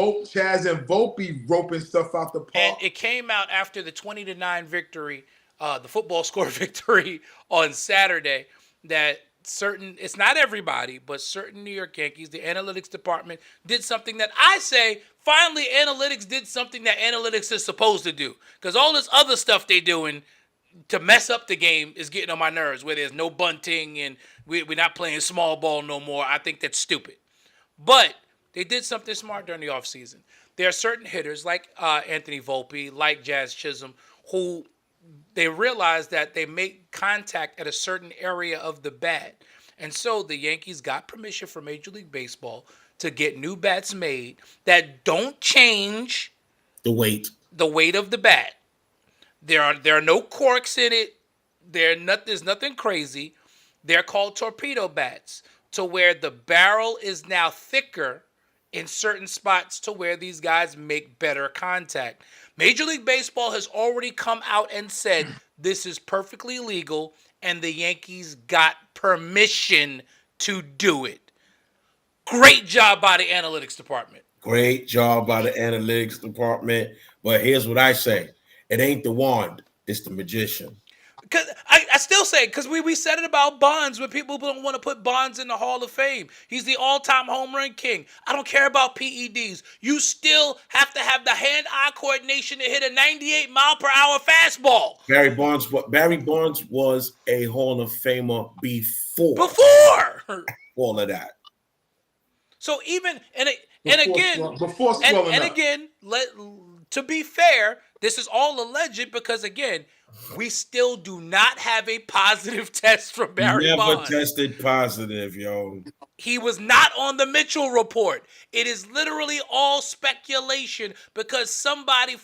Volpe roping stuff out the park. And it came out after the 20-9 victory, the football score victory on Saturday, that it's not everybody, but certain New York Yankees, the analytics department, did something that I say, finally, analytics did something that analytics is supposed to do. Because all this other stuff they doing to mess up the game is getting on my nerves, where there's no bunting and we're not playing small ball no more. I think that's stupid. But they did something smart during the offseason. There are certain hitters like Anthony Volpe, like Jazz Chisholm, who they realize that they make contact at a certain area of the bat. And so the Yankees got permission from Major League Baseball to get new bats made that don't change the weight of the bat. There are no corks in it. There's nothing crazy. They're called torpedo bats, to where the barrel is now thicker in certain spots to where these guys make better contact. Major League Baseball has already come out and said this is perfectly legal, and the Yankees got permission to do it. Great job by the analytics department. Great job by the analytics department. But here's what I say. It ain't the wand, it's the magician. Because I still say, because we said it about Bonds when people don't want to put Bonds in the Hall of Fame. He's the all-time home run king. I don't care about PEDs. You still have to have the hand-eye coordination to hit a 98-mile-per-hour fastball. Barry Bonds was a Hall of Famer before all of that. So even to be fair, this is all alleged because again, we still do not have a positive test from Barry Bonds. Never tested positive, yo. He was not on the Mitchell report. It is literally all speculation because somebody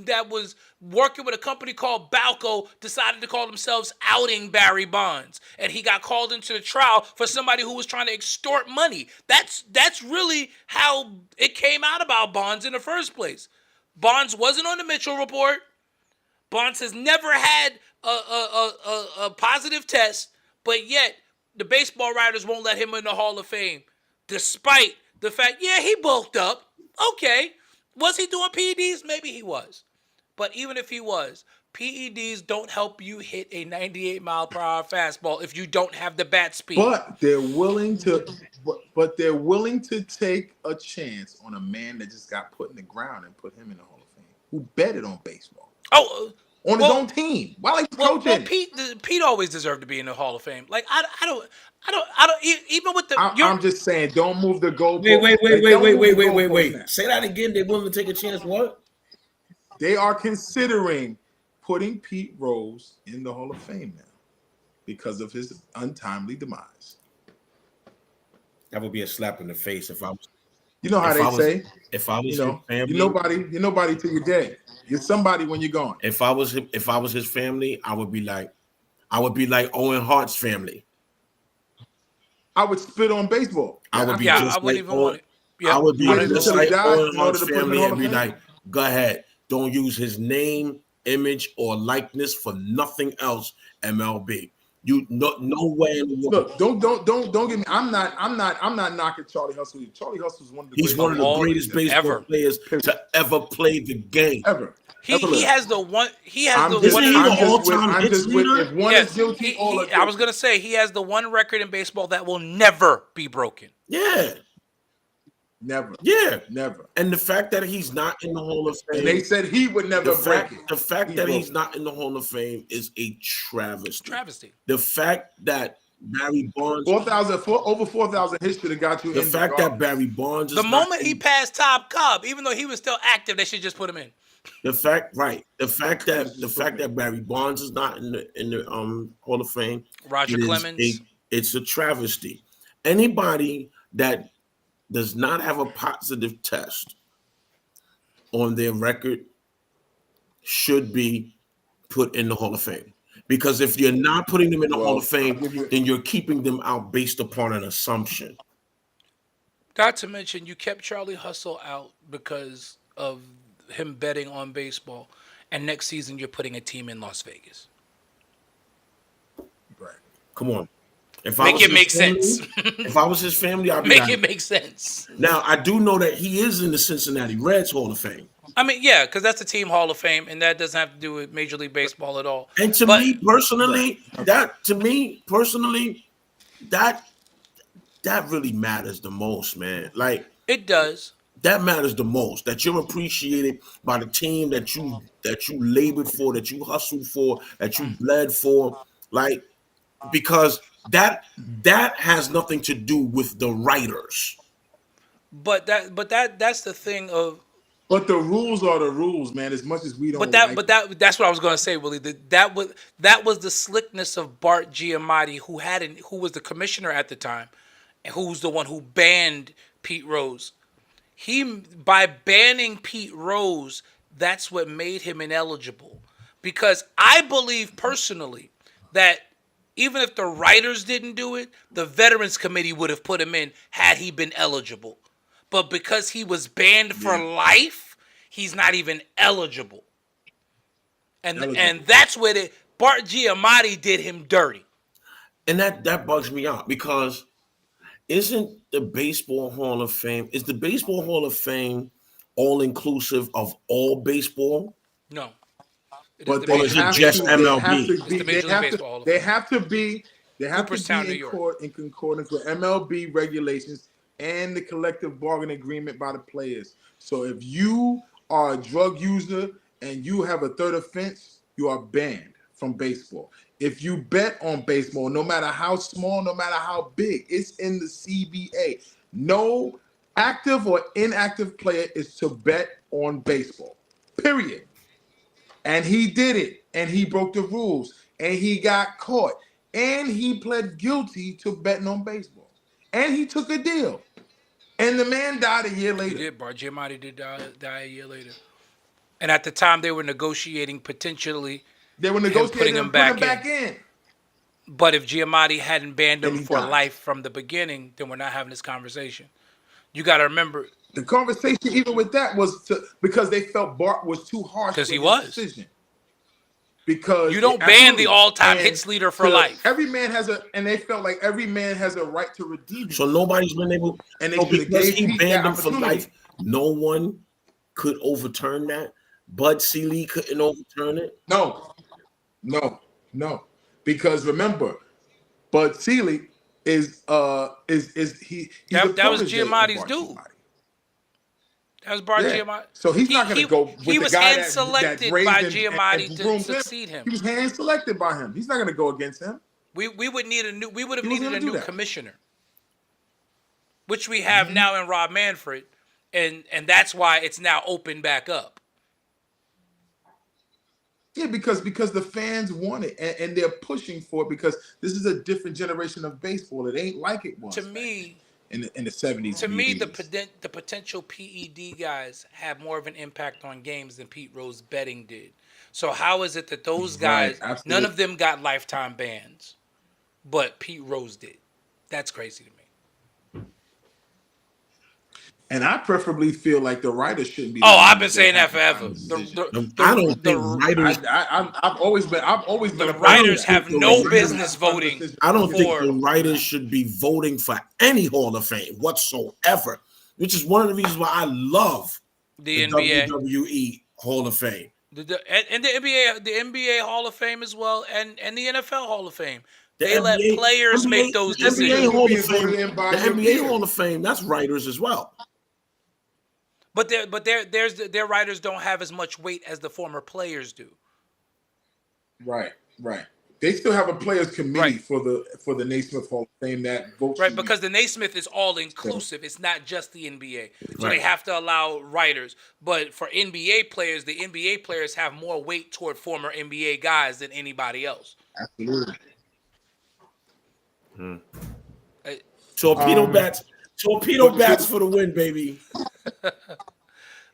that was working with a company called Balco decided to call themselves outing Barry Bonds. And he got called into the trial for somebody who was trying to extort money. That's really how it came out about Bonds in the first place. Bonds wasn't on the Mitchell report. Bonds has never had a positive test, but yet the baseball writers won't let him in the Hall of Fame, despite the fact, yeah, he bulked up. Okay. Was he doing PEDs? Maybe he was. But even if he was, PEDs don't help you hit a 98-mile-per-hour fastball if you don't have the bat speed. But they're willing to take a chance on a man that just got put in the ground and put him in the Hall of Fame, who betted on baseball. On his own team. Why like coaching? Well, Pete always deserved to be in the Hall of Fame. Like I don't even with the. I'm just saying, don't move the goalpost. Wait. Say that again. They're willing to take a chance. What? They are considering putting Pete Rose in the Hall of Fame now because of his untimely demise. That would be a slap in the face if I was. You know how they say, if I was his family, you're nobody till you're dead. You're somebody when you're gone. If I was his family, I would be like Owen Hart's family. I would spit on baseball. I wouldn't even want it. I would be just like Owen Hart's family and be like, go ahead, don't use his name, image, or likeness for nothing else. MLB. You no way in the world. Look, don't get me. I'm not knocking Charlie Hustle. Charlie Hustle's one of the greatest baseball players to ever play the game. Ever. He has the one. He has I'm the just, one. I'm just with if one is guilty, all are guilty. I was gonna say he has the one record in baseball that will never be broken. Yeah. Never. Yeah. Never. And the fact that he's not in the Hall of Fame. And they said he would never break it. The fact that he's not in the Hall of Fame is a travesty. The fact that Barry Bonds over 4,000 hits should have got you in. The fact that Barry Bonds is the moment he passed Top Cobb, even though he was still active, they should just put him in. The fact that Barry Bonds is not in the Hall of Fame. Roger Clemens. It's a travesty. Anybody that does not have a positive test on their record should be put in the Hall of Fame. Because if you're not putting them in the Hall of Fame, then you're keeping them out based upon an assumption. Not to mention, you kept Charlie Hustle out because of him betting on baseball, and next season you're putting a team in Las Vegas. Right. Come on. Make it make sense. If I was his family, I'd be make it make sense. Now, I do know that he is in the Cincinnati Reds Hall of Fame. I mean, yeah, because that's the team Hall of Fame, and that doesn't have to do with Major League Baseball at all. And to me personally, that really matters the most, man. Like it does. That matters the most. That you're appreciated by the team that you labored for, that you hustled for, that you bled for. Like, because that has nothing to do with the writers. But that's the thing of. But the rules are the rules, man. As much as we don't. That's what I was going to say, Willie. That was the slickness of Bart Giamatti, who was the commissioner at the time, and who's the one who banned Pete Rose. By banning Pete Rose, that's what made him ineligible. Because I believe personally that even if the writers didn't do it, the Veterans Committee would have put him in had he been eligible. But because he was banned for life, he's not even eligible. And that's where Bart Giamatti did him dirty. And that bugs me out because isn't the Baseball Hall of Fame, is the Baseball Hall of Fame all inclusive of all baseball? No. But the they Major have League just to. MLB. They have It's to the be. Major League Baseball Hall of They Fame. have to be. They have Cooperstown, to New be York. in concordance with MLB regulations and the collective bargaining agreement by the players. So if you are a drug user and you have a third offense, you are banned from baseball. If you bet on baseball, no matter how small, no matter how big, it's in the CBA. No active or inactive player is to bet on baseball. Period. And he did it, and he broke the rules, and he got caught, and he pled guilty to betting on baseball, and he took a deal, and the man died a year He later. did. Bar Giamatti did die a year later. And at the time, they were negotiating potentially They were him negotiating putting and him putting back him in. back in. But if Giamatti hadn't banned Then him he for died. life from the beginning, then we're not having this conversation. You got to remember, The conversation, even with that, was because they felt Bart was too harsh 'Cause with he his was. decision. Because you don't ban the absolutely. all-time And hits leader for to- life. Every man has and they felt like every man has a right to redeem So himself. nobody's been able. And they So should have because gave he Pete banned that him for opportunity. life, no one could overturn that. Bud Selig couldn't overturn it. No. Because remember, Bud Selig is he's That a was protege of Giamatti's Bart dude. Giamatti. That was Bar Yeah. Giamatti. So he's not going to go with He the was guy hand that selected raised by him Giamatti and to groomed succeed him. He was hand selected by him. He's not going to go against him. We would need a new. We would have He wasn't needed a gonna do new that. commissioner, which we have now in Rob Manfred, and that's why it's now open back up. Yeah, because the fans want it and they're pushing for it because this is a different generation of baseball. It ain't like it was To back me, then in the 70s. to and me, the 80s. the potential PED guys have more of an impact on games than Pete Rose betting did. So how is it that those guys, Right, absolutely. none of them got lifetime bans, but Pete Rose did? That's crazy to me. And I preferably feel like the writers shouldn't be. Oh, I've been saying that forever. I don't think writers. I've always been. The writers have no writers business voting. I don't think for- the writers should be voting for any Hall of Fame whatsoever, which is one of the reasons why I love the the NBA, WWE Hall of Fame. and the NBA Hall of Fame as well, and the NFL Hall of Fame. The They let NBA players make those the NBA decisions. Hall Being of Fame, voted in by the your NBA peers. Hall of Fame, that's writers as well. But their writers don't have as much weight as the former players do. Right. They still have a players committee Right. for the Naismith Hall of Fame that votes. Right, for because the Naismith is all inclusive. It's not just the NBA. So Right. they have to allow writers. But for NBA players, the NBA players have more weight toward former NBA guys than anybody else. Absolutely. Torpedo bats for the win, baby.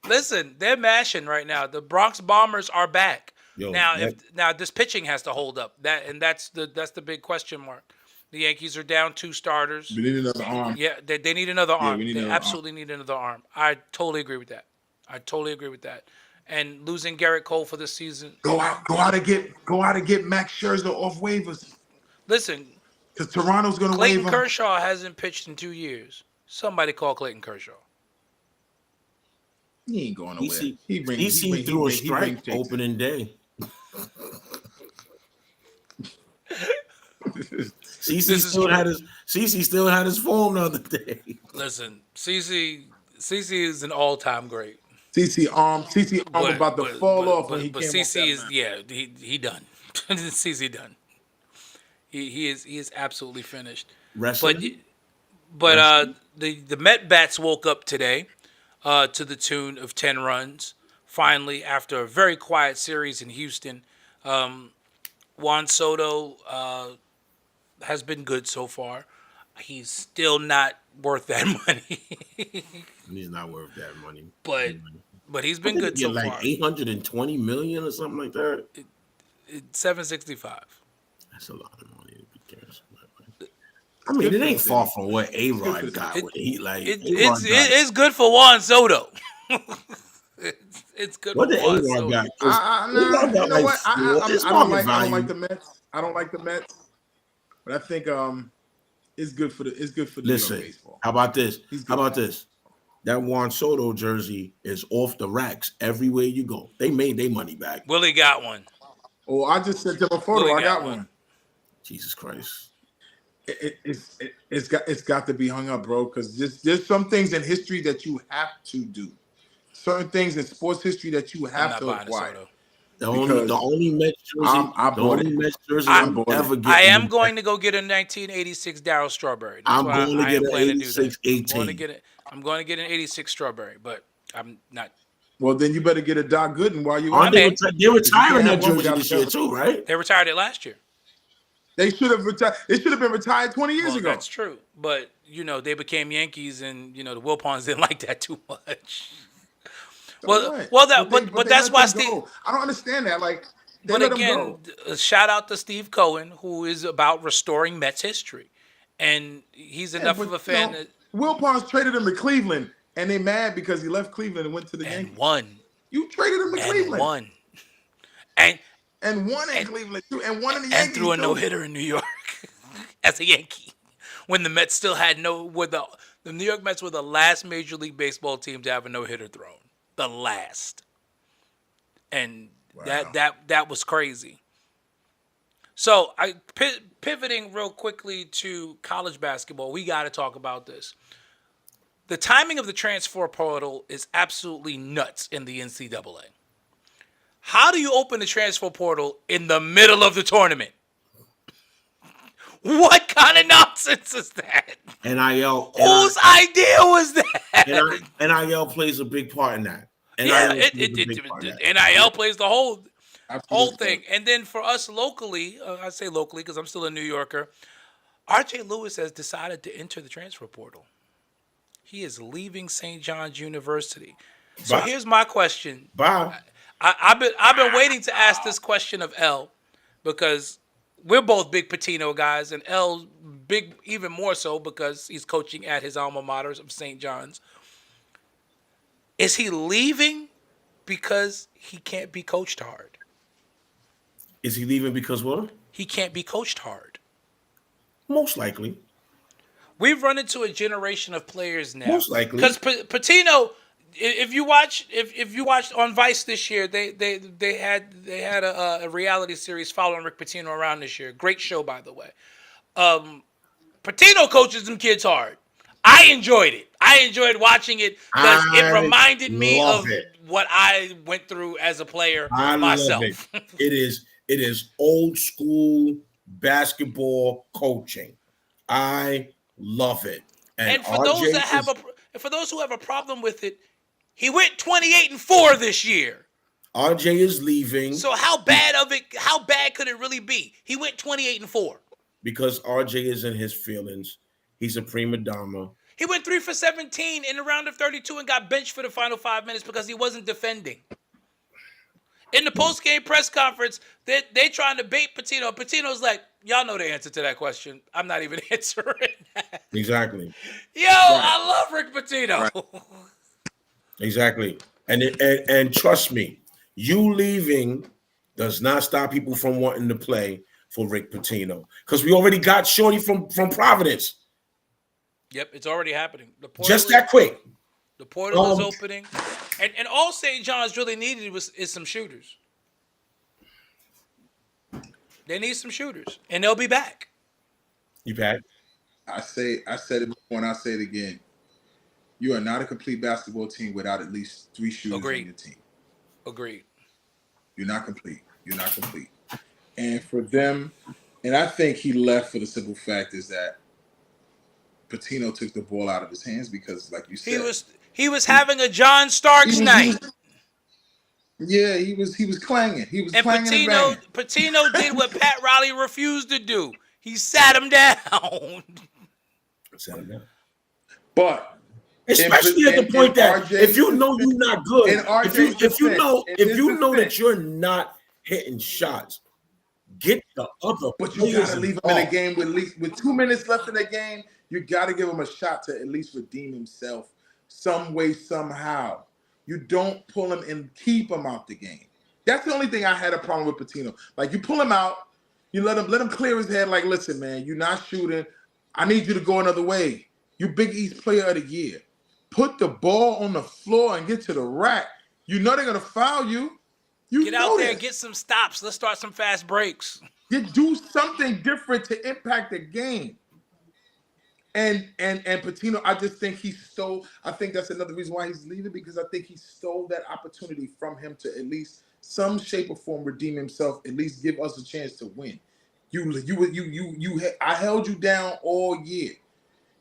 Listen, they're mashing right now. The Bronx Bombers are back. Yo, Now this pitching has to hold up. That's the big question mark. The Yankees are down 2 starters. We need another arm. Yeah, they need another arm. we need They another absolutely need another arm. I totally agree with that. And losing Garrett Cole for the season. Go out and get Max Scherzer off waivers Listen, because Toronto's going to waive Clayton him. Kershaw hasn't pitched in 2 years. Somebody call Clayton Kershaw. He ain't going nowhere. EC threw a strike opening day. CC still had his form the other day. Listen, CC is an all-time great. CC arm about to fall off when he but came CC off is that mound. he done. CC done. He is absolutely finished. Wrestling? But the Met bats woke up today to the tune of 10 runs. Finally, after a very quiet series in Houston, Juan Soto has been good so far. He's still not worth that money. He's not worth that money. But he's been good so like far. 820 million or something like that. It's 765. That's a lot of money. I mean, it ain't far from what A-Rod got. It's good for Juan Soto. It's good What for the Juan A-Rod Soto. got? You know what? It's I don't market like value. the Mets. I don't like the Mets, but I think it's good for the New York Listen, baseball. how about this? He's good. How about this? that Juan Soto jersey is off the racks everywhere you go. They made their money back. Willie got one. Oh, I just sent him a photo. Willie I got got one. Jesus Christ. It's got to be hung up, bro, because there's some things in history that you have to do. Certain things in sports history that you have to acquire. The only Mets jersey I'm ever getting. I am going to go get a 1986 Darryl Strawberry. I'm going to get an 86 18. I'm going to get an 86 Strawberry, but I'm not. Well, then you better get a Doc Gooden while you. They're retiring that jersey this year too, right? They retired it last year. They should have retired. It should have been retired 20 years ago. That's true, but they became Yankees, and the Wilpons didn't like that too much. But that's why Steve. I don't understand that. Like, but again, shout out to Steve Cohen, who is about restoring Mets history, and he's enough of a fan that Wilpons traded him to Cleveland, and they mad because he left Cleveland and went to the Yankees. Won. You traded him to Cleveland. Won. And won in Cleveland too, and won in the Yankees. And threw a no-hitter in New York as a Yankee, when the Mets still had the New York Mets were the last Major League Baseball team to have a no-hitter thrown. The last. And wow. that was crazy. So pivoting real quickly to college basketball, we got to talk about this. The timing of the transfer portal is absolutely nuts in the NCAA. How do you open the transfer portal in the middle of the tournament? What kind of nonsense is that? NIL. Whose idea was that? NIL plays a big part in that. NIL plays the whole thing. And then for us locally, I say locally because I'm still a New Yorker, RJ Lewis has decided to enter the transfer portal. He is leaving St. John's University. So here's my question. Bye. I've been waiting to ask this question of L, because we're both big Pitino guys, and L's big even more so because he's coaching at his alma mater of St. John's. Is he leaving because he can't be coached hard? Is he leaving because what? He can't be coached hard. Most likely. We've run into a generation of players now. Most likely. Because Pitino, if you watched on Vice this year, they had a reality series following Rick Pitino around this year. Great show, by the way. Pitino coaches them kids hard. I enjoyed it. I enjoyed watching it because it reminded me of what I went through as a player myself. Love it. It is old school basketball coaching. I love it. And for those who have a problem with it, he went 28-4 this year. RJ is leaving. So how bad could it really be? He went 28-4. Because RJ is in his feelings. He's a prima donna. He went 3 for 17 in the round of 32 and got benched for the final 5 minutes because he wasn't defending. In the post-game press conference, they trying to bait Pitino. Pitino's like, y'all know the answer to that question. I'm not even answering that. Exactly. Yo, right. I love Rick Pitino. Right. Exactly. And trust me, you leaving does not stop people from wanting to play for Rick Pitino. Because we already got Shorty from Providence. Yep, it's already happening. Just that quick. The portal is opening. And all St. John's really needed is some shooters. They need some shooters. And they'll be back. You back? I said it before and I'll say it again. You are not a complete basketball team without at least 3 shooters on your team. Agreed. You're not complete. And for them, and I think he left for the simple fact is that Pitino took the ball out of his hands because, like you said, he was having a John Starks night. He was clanging. He was clanging. And Pitino did what Pat Riley refused to do. He sat him down. But especially at the point that RJ, if you know you're not good, if you know that you're not hitting shots, get the other. But you gotta leave him in a game with 2 minutes left in the game. You gotta give him a shot to at least redeem himself some way, somehow. You don't pull him and keep him out the game. That's the only thing I had a problem with Pitino. Like, you pull him out, you let him clear his head. Like, listen, man, you're not shooting. I need you to go another way. You Big East Player of the Year. put the ball on the floor and get to the rack. You know they're gonna foul you. You Get know out there this. and get some stops. Let's start some fast breaks. You do something different to impact the game. And Patino, I just think he stole. I think that's another reason why he's leaving, because I think he stole that opportunity from him to at least some shape or form redeem himself. At least give us a chance to win. I held you down all year.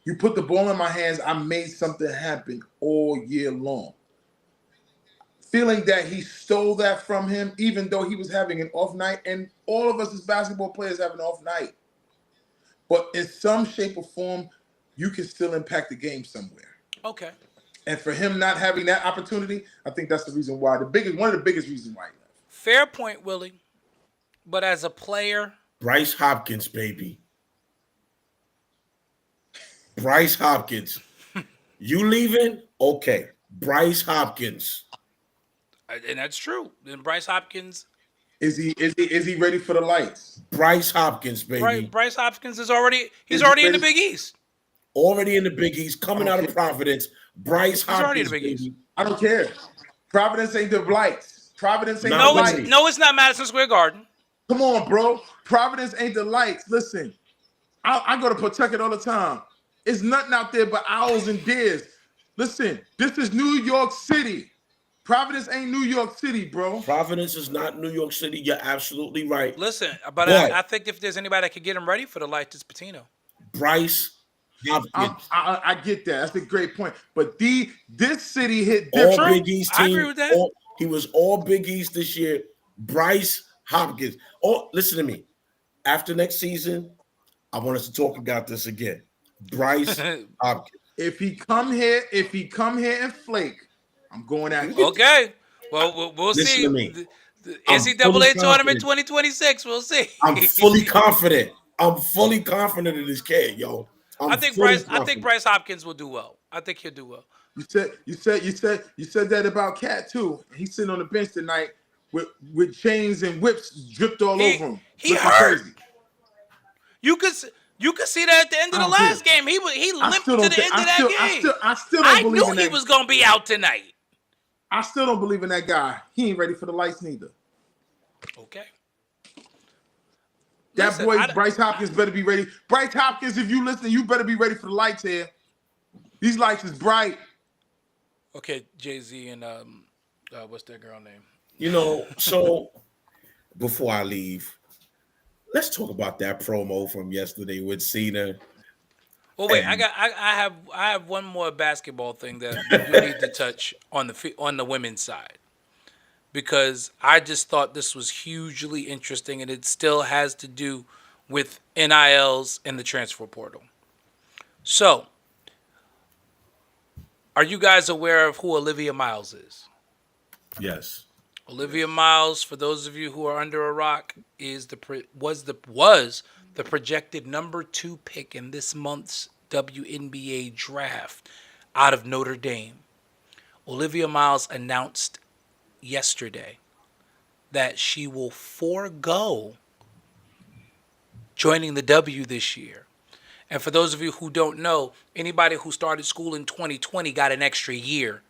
You put the ball in my hands. I made something happen all year long. Feeling that he stole that from him, even though he was having an off night, and all of us as basketball players have an off night. But in some shape or form, you can still impact the game somewhere. Okay. And for him not having that opportunity, I think that's the reason why. One of the biggest reasons why he left. Fair point, Willie. But as a player, Bryce Hopkins, baby. Bryce Hopkins. You leaving? Okay. Bryce Hopkins. and that's true. Then Bryce Hopkins. Is he ready for the lights? Bryce Hopkins, baby. Bryce Hopkins is already in the Big East. Already in the Big East, coming out of Providence. Bryce Hopkins, already in the Big East. baby. I don't care. Providence ain't the lights. Providence ain't the lights. No, it's not Madison Square Garden. Come on, bro. Providence ain't the lights. Listen, I go to Pawtucket all the time. It's nothing out there but owls and deers. Listen, this is New York City. Providence ain't New York City, bro. Providence is not New York City. You're absolutely right. Listen, but I think if there's anybody that could get him ready for the lights, it's Patino. Bryce Hopkins. I get that. That's a great point. But this city hit All different. Big East team. I agree with that. He was all Big East this year. Bryce Hopkins. Oh, listen to me. After next season, I want us to talk about this again. Bryce Hopkins. If he come here and flake, I'm going at him. Okay. Well, we'll Listen see. to me. The I'm NCAA fully tournament confident. 2026. We'll see. I'm fully confident. I'm fully confident in this kid, yo. I think Bryce Hopkins will do well. I think he'll do well. You said that about Cat too. He's sitting on the bench tonight with chains and whips dripped all over him. He Looking hurt. crazy. You could see that at the end of the last game. He limped to the end of that game. I still don't believe knew in he that. was gonna be out tonight. I still don't believe in that guy. He ain't ready for the lights neither. Okay. That Listen, boy Bryce Hopkins better be ready. Bryce Hopkins, if you listen, you better be ready for the lights here. These lights is bright. Okay, Jay-Z and what's that girl name? You know, so before I leave, let's talk about that promo from yesterday with Cena. Well, wait, I have one more basketball thing that we need to touch on the women's side, because I just thought this was hugely interesting, and it still has to do with NILs and the transfer portal. So, are you guys aware of who Olivia Miles is? Yes. Olivia Miles, for those of you who are under a rock, was the projected number 2 pick in this month's WNBA draft out of Notre Dame. Olivia Miles announced yesterday that she will forego joining the W this year. And for those of you who don't know, anybody who started school in 2020 got an extra year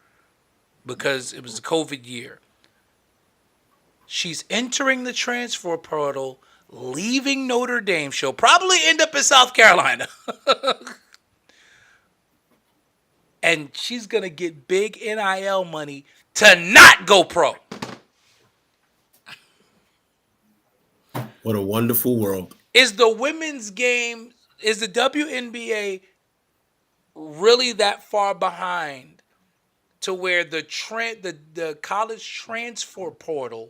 because it was the COVID year. She's entering the transfer portal, leaving Notre Dame. She'll probably end up in South Carolina. And she's going to get big NIL money to not go pro. What a wonderful world. Is the women's game, is the WNBA really that far behind to where the college transfer portal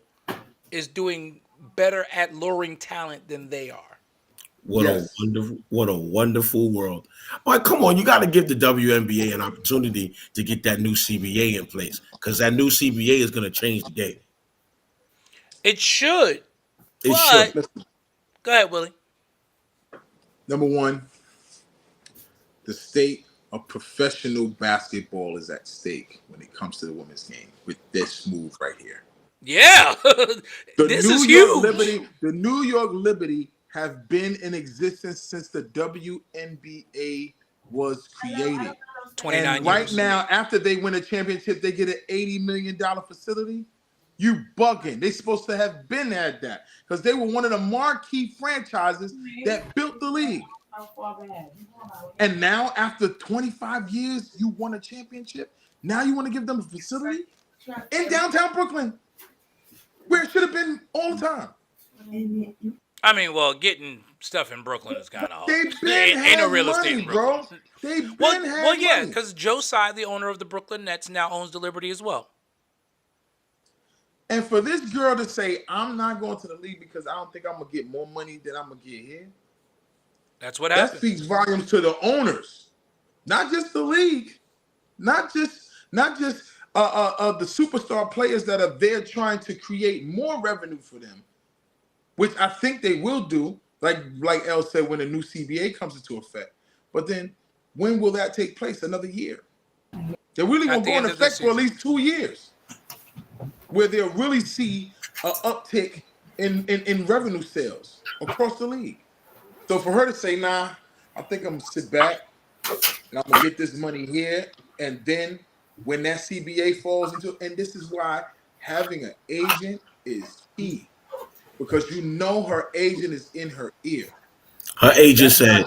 is doing better at luring talent than they are? What a wonderful world. All right, come on, you got to give the WNBA an opportunity to get that new CBA in place, because that new CBA is going to change the game. It should. It should. Go ahead, Willie. Number one, the state of professional basketball is at stake when it comes to the women's game with this move right here. Yeah. This is huge. The New York Liberty have been in existence since the WNBA was created. 29 And right years. now, after they win a championship, they get an $80 million facility. You bugging. They supposed to have been at that because they were one of the marquee franchises that built the league. And now, after 25 years, you won a championship. Now you want to give them a facility in downtown Brooklyn, where it should have been all the time. I mean, well, getting stuff in Brooklyn is kind of hard. They've been Ain't had no real money, estate in Brooklyn. bro. They've Well, been had well, yeah, money. because Joe Tsai, the owner of the Brooklyn Nets, now owns the Liberty as well. And for this girl to say, I'm not going to the league because I don't think I'm going to get more money than I'm going to get here, That's what that happened. speaks volumes to the owners, not just the league, not just the superstar players that are there trying to create more revenue for them, which I think they will do, like El said, when the new CBA comes into effect. But then when will that take place? Another year. They really At won't the go end in of this effect for at least 2 years, where they'll really see an uptick in revenue sales across the league. So for her to say, nah, I think I'm gonna sit back and I'm gonna get this money here, and then when that CBA falls into, and this is why having an agent is key, because you know her agent is in her ear. Her agent said.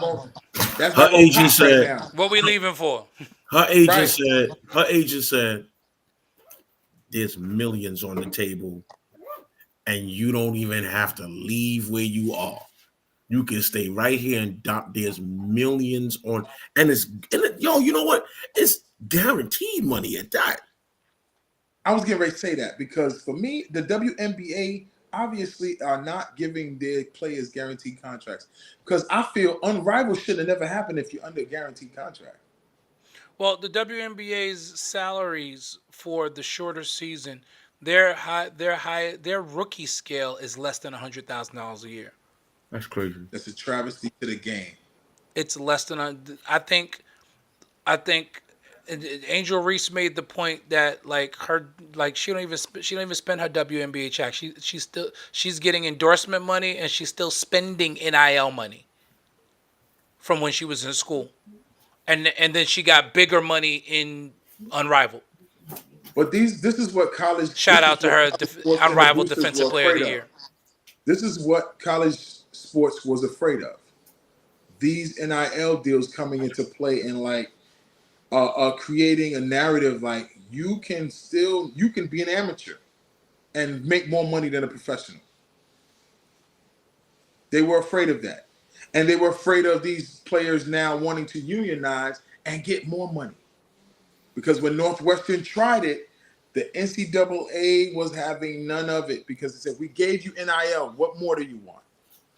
That's Her not gonna agent pop right said. now. What we leaving for? Her agent Right. said. Her agent said. There's millions on the table, and you don't even have to leave where you are. You can stay right here and there's millions on, and you know what? It's guaranteed money at that. I was getting ready to say that because for me, the WNBA obviously are not giving their players guaranteed contracts, because I feel unrivaled should have never happened if you're under a guaranteed contract. Well, the WNBA's salaries for the shorter season, their rookie scale is less than $100,000 a year. That's crazy. That's a travesty to the game. It's less than I think Angel Reese made the point that she don't even spend her WNBA check. She's getting endorsement money, and she's still spending NIL money from when she was in school, and then she got bigger money in Unrivaled. But this is what college. Shout out to her, sports Unrivaled boosters Defensive were Player of afraid the Year. This is what college sports was afraid of. These NIL deals coming into play and creating a narrative like you can be an amateur and make more money than a professional. They were afraid of that. And they were afraid of these players now wanting to unionize and get more money. Because when Northwestern tried it, the NCAA was having none of it, because it said, we gave you NIL. What more do you want?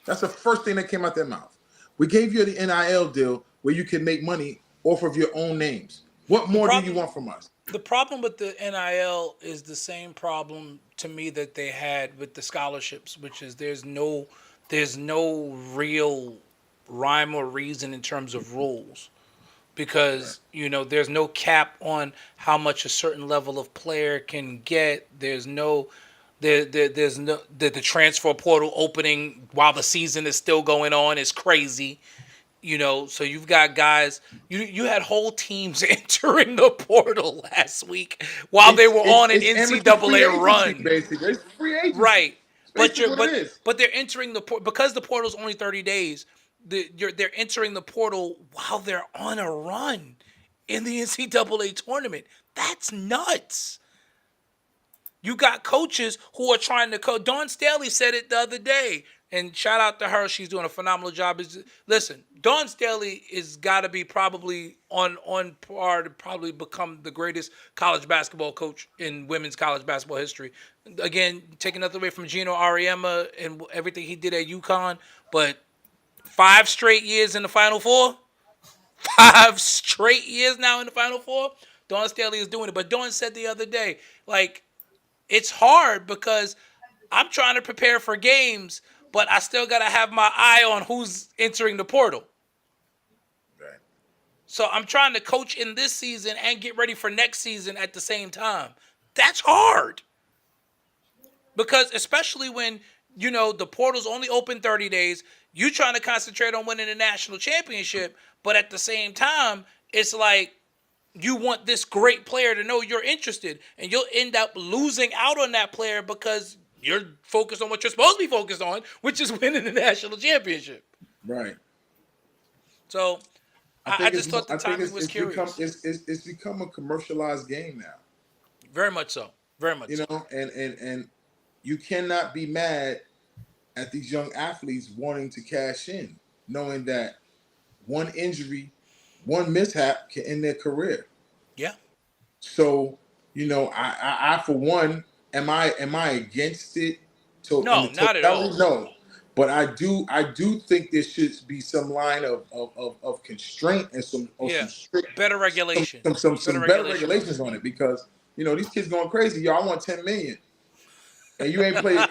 That's the first thing that came out their mouth. We gave you the NIL deal where you can make money off of your own names. What more do you want from us? The problem with the NIL is the same problem to me that they had with the scholarships, which is there's no real rhyme or reason in terms of rules, because there's no cap on how much a certain level of player can get. There's no the transfer portal opening while the season is still going on is crazy. So you've got guys. You had whole teams entering the portal last week while they were on an NCAA run. Basically, it's free agency. Right, but they're entering the portal because the portal's only 30 days. They're entering the portal while they're on a run in the NCAA tournament. That's nuts. You got coaches who are trying to coach. Dawn Staley said it the other day, and shout out to her. She's doing a phenomenal job. Listen, Dawn Staley is got to be probably on par to probably become the greatest college basketball coach in women's college basketball history. Again, taking nothing away from Gino Auriemma and everything he did at UConn, but 5 straight years in the Final Four. 5 straight years now in the Final Four. Dawn Staley is doing it. But Dawn said the other day, it's hard because I'm trying to prepare for games, but I still got to have my eye on who's entering the portal. Right. So I'm trying to coach in this season and get ready for next season at the same time. That's hard. Because especially when, the portal's only open 30 days, you trying to concentrate on winning the national championship, but at the same time, it's like you want this great player to know you're interested, and you'll end up losing out on that player because you're focused on what you're supposed to be focused on, which is winning the national championship. Right. So I just thought the timing was it's curious. It's become a commercialized game now. Very much so. Very much. You know, and you cannot be mad at these young athletes wanting to cash in, knowing that one injury, one mishap can end their career. Yeah. So, you know, I for one, am I against it? No, not at all. No, but I do think there should be some line of constraint and some strict, better regulation, some better regulations on it, because you know these kids going crazy. Yo, I want 10 million, and you ain't play a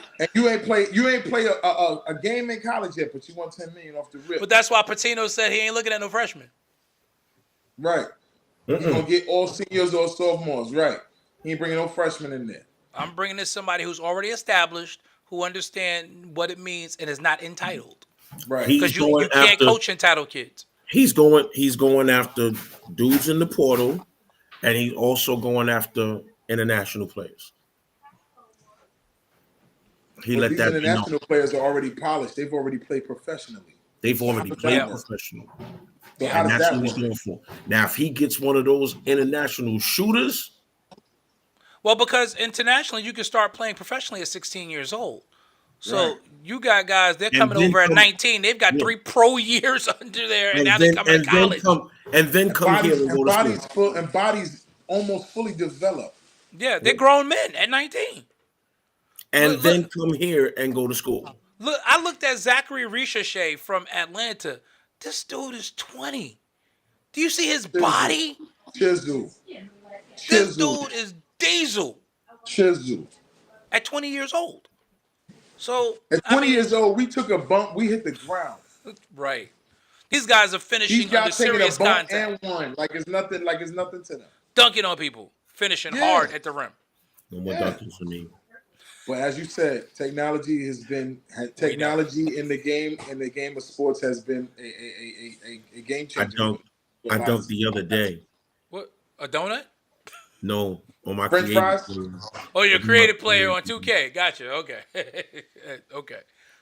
game in college yet, but you want 10 million off the rip. But that's why Patino said he ain't looking at no freshmen. Right. He's gonna get all seniors or sophomores. Right. He ain't bringing no freshmen in there. I'm bringing in somebody who's already established, who understand what it means and is not entitled. Right. Because you can't coach entitled kids. He's going after dudes in the portal, and he's also going after international players. He let these that international players are already polished. They've already played professionally. They've already played professional. So how does that work? Going for. Now, if he gets one of those international shooters. Well, because internationally, you can start playing professionally at 16 years old. So you got guys, they're coming over at 19. They've got 3 pro years under there, and now they're coming to college. Then come here and go to school. And bodies almost fully developed. Yeah, they're grown men at 19. And then come here and go to school. Look, I looked at Zachary Ricochet from Atlanta. This dude is 20. Do you see his body? Chisel. This dude is Diesel. Chisel. At 20 years old. So at 20 years old, we took a bump. We hit the ground. Right. These guys are finishing under serious contact. And one. Like it's nothing to them. Dunking on people. Finishing hard at the rim. No more dunking for me. But as you said, technology in the game of sports has been a game changer. I dunked the other day. What? A donut? No, on my French fries. Oh, your creative player on 2K. Gotcha. Okay. Okay.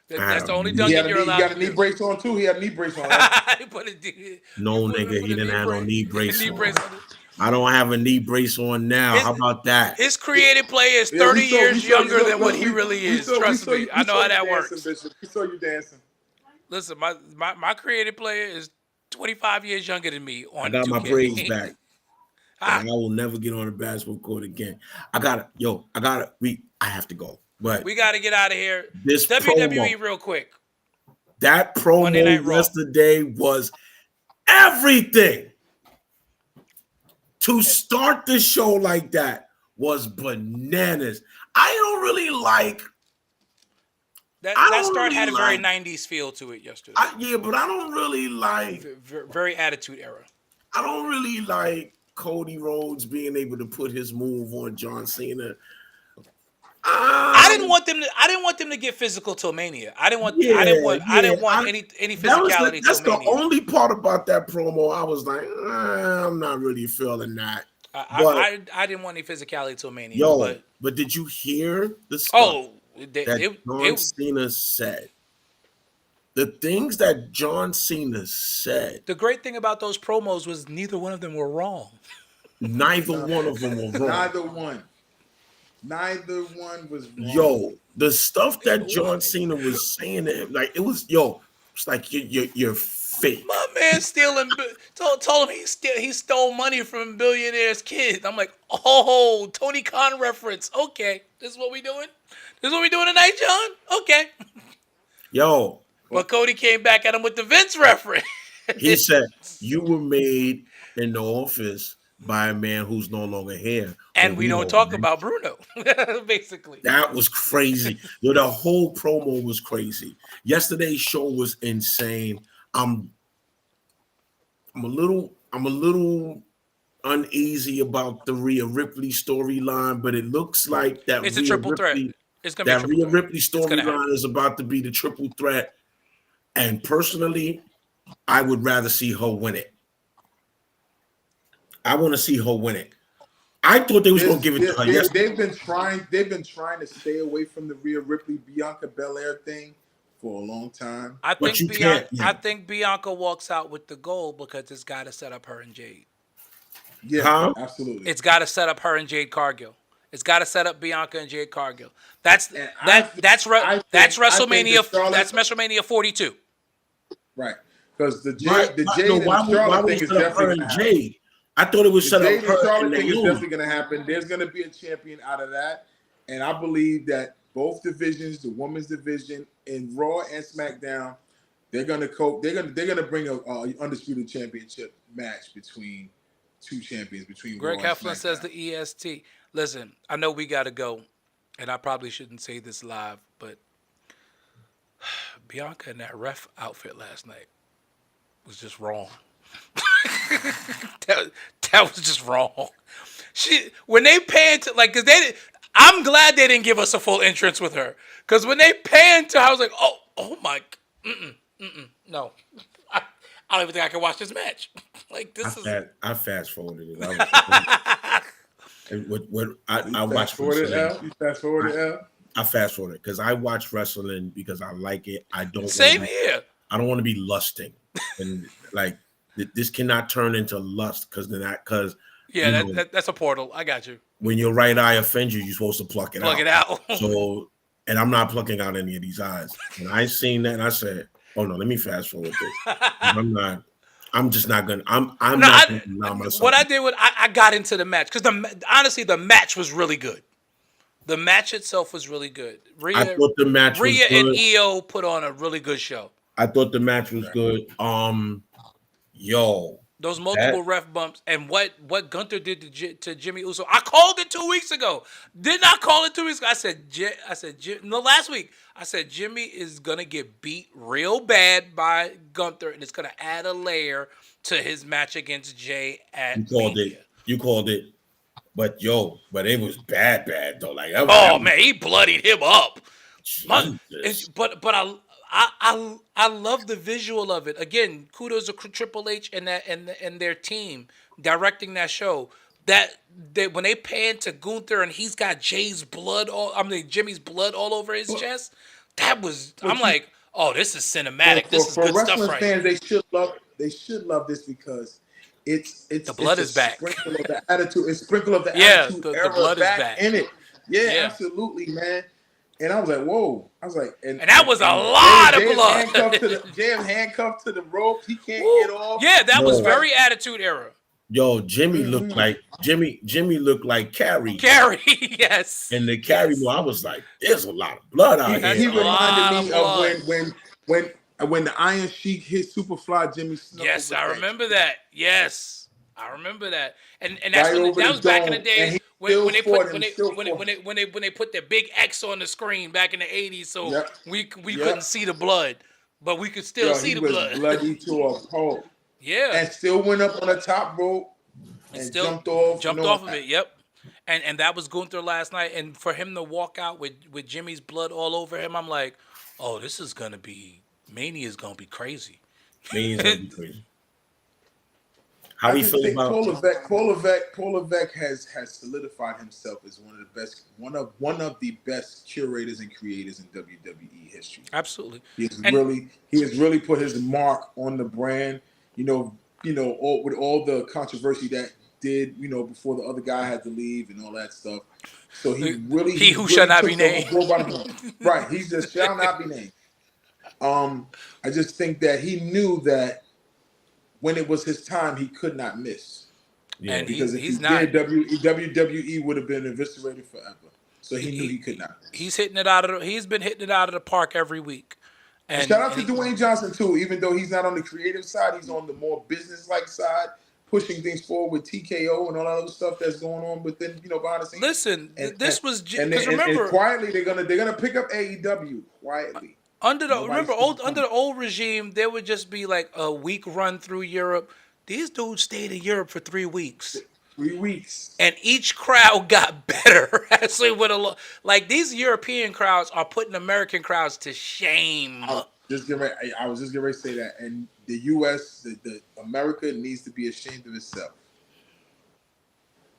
That's the only dunk you're allowed to do. He got a knee brace on too. He had a knee brace on. No, nigga, he didn't have no knee brace on. I don't have a knee brace on now. How about that? His creative player is 30 years younger than what he really is. Trust me. I know how that works. We saw you dancing. Listen, my creative player is 25 years younger than me. I got my braids back. I will never get on the basketball court again. I have to go. But we got to get out of here. This WWE real quick. That promo yesterday was everything. To start the show like that was bananas. I don't really like that start had a very 90s feel to it yesterday. But I don't really like very attitude era. I don't really like Cody Rhodes being able to put his move on John Cena. I didn't want them to get physical till Mania. I didn't want any physicality. That's the only part about that promo. I was like, I'm not really feeling that. I didn't want any physicality till Mania. But did you hear the stuff that John Cena said? The things that John Cena said. The great thing about those promos was neither one of them were wrong. Neither one of them were wrong. Neither one was wrong. Yo, the stuff that John Cena was saying to him, like it's like you're fake. My man told him he stole money from billionaires' kids. I'm like, oh, Tony Khan reference. Okay, this is what we doing. This is what we doing tonight, John. Okay. Yo. But Cody came back at him with the Vince reference. He said, "You were made in the office by a man who's no longer here." And we don't talk about Bruno, basically. That was crazy. The whole promo was crazy. Yesterday's show was insane. I'm a little uneasy about the Rhea Ripley storyline, but it looks like that it's a triple threat. It's gonna be a triple Rhea Ripley storyline is about to be the triple threat. And personally, I would rather see her win it. I want to see her win it. I thought they was gonna give it to her yesterday. They've been trying to stay away from the Rhea Ripley Bianca Belair thing for a long time. I But think you Bianca. can't, yeah. I think Bianca walks out with the gold because it's got to set up her and Jade. Yeah, Huh? absolutely. It's got to set up her and Jade Cargill. It's got to set up Bianca and Jade Cargill. That's And that's I WrestleMania. think Charlotte- That's WrestleMania 42. Right, because the Why, Jade no, and why Charlotte would thing it is set up her definitely and going to happen. Jade? I thought it was The set Jade up and her Charlotte and thing is they definitely going to happen. There's going to be a champion out of that, and I believe that both divisions, the women's division in Raw and SmackDown, they're going to bring a undisputed championship match between two champions between Greg Raw and Heflin says SmackDown. the EST. Listen, I know we got to go, and I probably shouldn't say this live, but Bianca in that ref outfit last night was just wrong. that was just wrong. When they panned to, like, cause I'm glad they didn't give us a full entrance with her, cause when they panned to her, I was like, oh my, no, I don't even think I can watch this match. Like this is. I fast forwarded it. I watch wrestling. You fast forward L. I fast forwarded because I watch wrestling because I like it. I don't. Same here. I don't want to be lusting, and like this cannot turn into lust because yeah, that's a portal. I got you. When your right eye offends you, you're supposed to pluck it out. Plug it out. So, and I'm not plucking out any of these eyes. And I seen that, and I said, "Oh no, let me fast forward this." I'm just not gonna. I'm not gonna allow myself. What I did was I got into the match because honestly the match was really good. The match itself was really good. I thought the match was Rhea good. and Io put on a really good show. I thought the match was good. Those multiple ref bumps and what Gunther did to Jimmy Uso. I called it 2 weeks ago. Did not call it 2 weeks ago. Last week. I said Jimmy is gonna get beat real bad by Gunther, and it's gonna add a layer to his match against Jay at You called it. But it was bad though. Like man, he bloodied him up. But I love the visual of it. Again, kudos to Triple H and their team directing that show. That when they pan to Gunther and he's got Jimmy's blood all over his chest. That was I'm like, oh, this is cinematic. This is good stuff, right? Fans, they should love this because it's the blood is back. Sprinkle of the attitude. It's sprinkle of the yeah, attitude. the blood is back in it. Yeah, absolutely, man. And I was like, whoa. I was like, and that was a lot of blood. Handcuffed to the rope. He can't get off. Yeah, that was very attitude era. Jimmy looked like Jimmy looked like Carrie. Yes. And the Carrie, I was like, there's a lot of blood out here. He reminded me of when the Iron Sheik hit Superfly Jimmy Snuka. Yes, I remember that. Yes, I remember that. And that's that was back in the day when they put their big X on the screen back in the 80s, so we couldn't see the blood, but we could still see the blood. Bloody to a pulp. Yeah, and still went up on the top rope and still jumped off of it. Yep. And that was Gunther last night, and for him to walk out with Jimmy's blood all over him, I'm like, oh, this is gonna be Mania is gonna be crazy. Mania's gonna be crazy. How do you feel about Paul Levesque has solidified himself as one of the best curators and creators in WWE history. Absolutely. He has really put his mark on the brand. With all the controversy that did, before the other guy had to leave and all that stuff. So he shall not be named. Right. He just shall not be named. I just think that he knew that when it was his time, he could not miss. Yeah, and because if he did, WWE would have been eviscerated forever. So he knew he could not miss. He's been hitting it out of the park every week. And shout out to Dwayne Johnson too, even though he's not on the creative side, he's on the more business-like side, pushing things forward with TKO and all that other stuff that's going on within, behind the scenes. Listen, remember, quietly they're gonna pick up AEW quietly. Under the old regime, there would just be like a week run through Europe. These dudes stayed in Europe for 3 weeks. 3 weeks. And each crowd got better. Actually, like these European crowds are putting American crowds to shame. I was just getting ready to say that. And the U.S., the America needs to be ashamed of itself.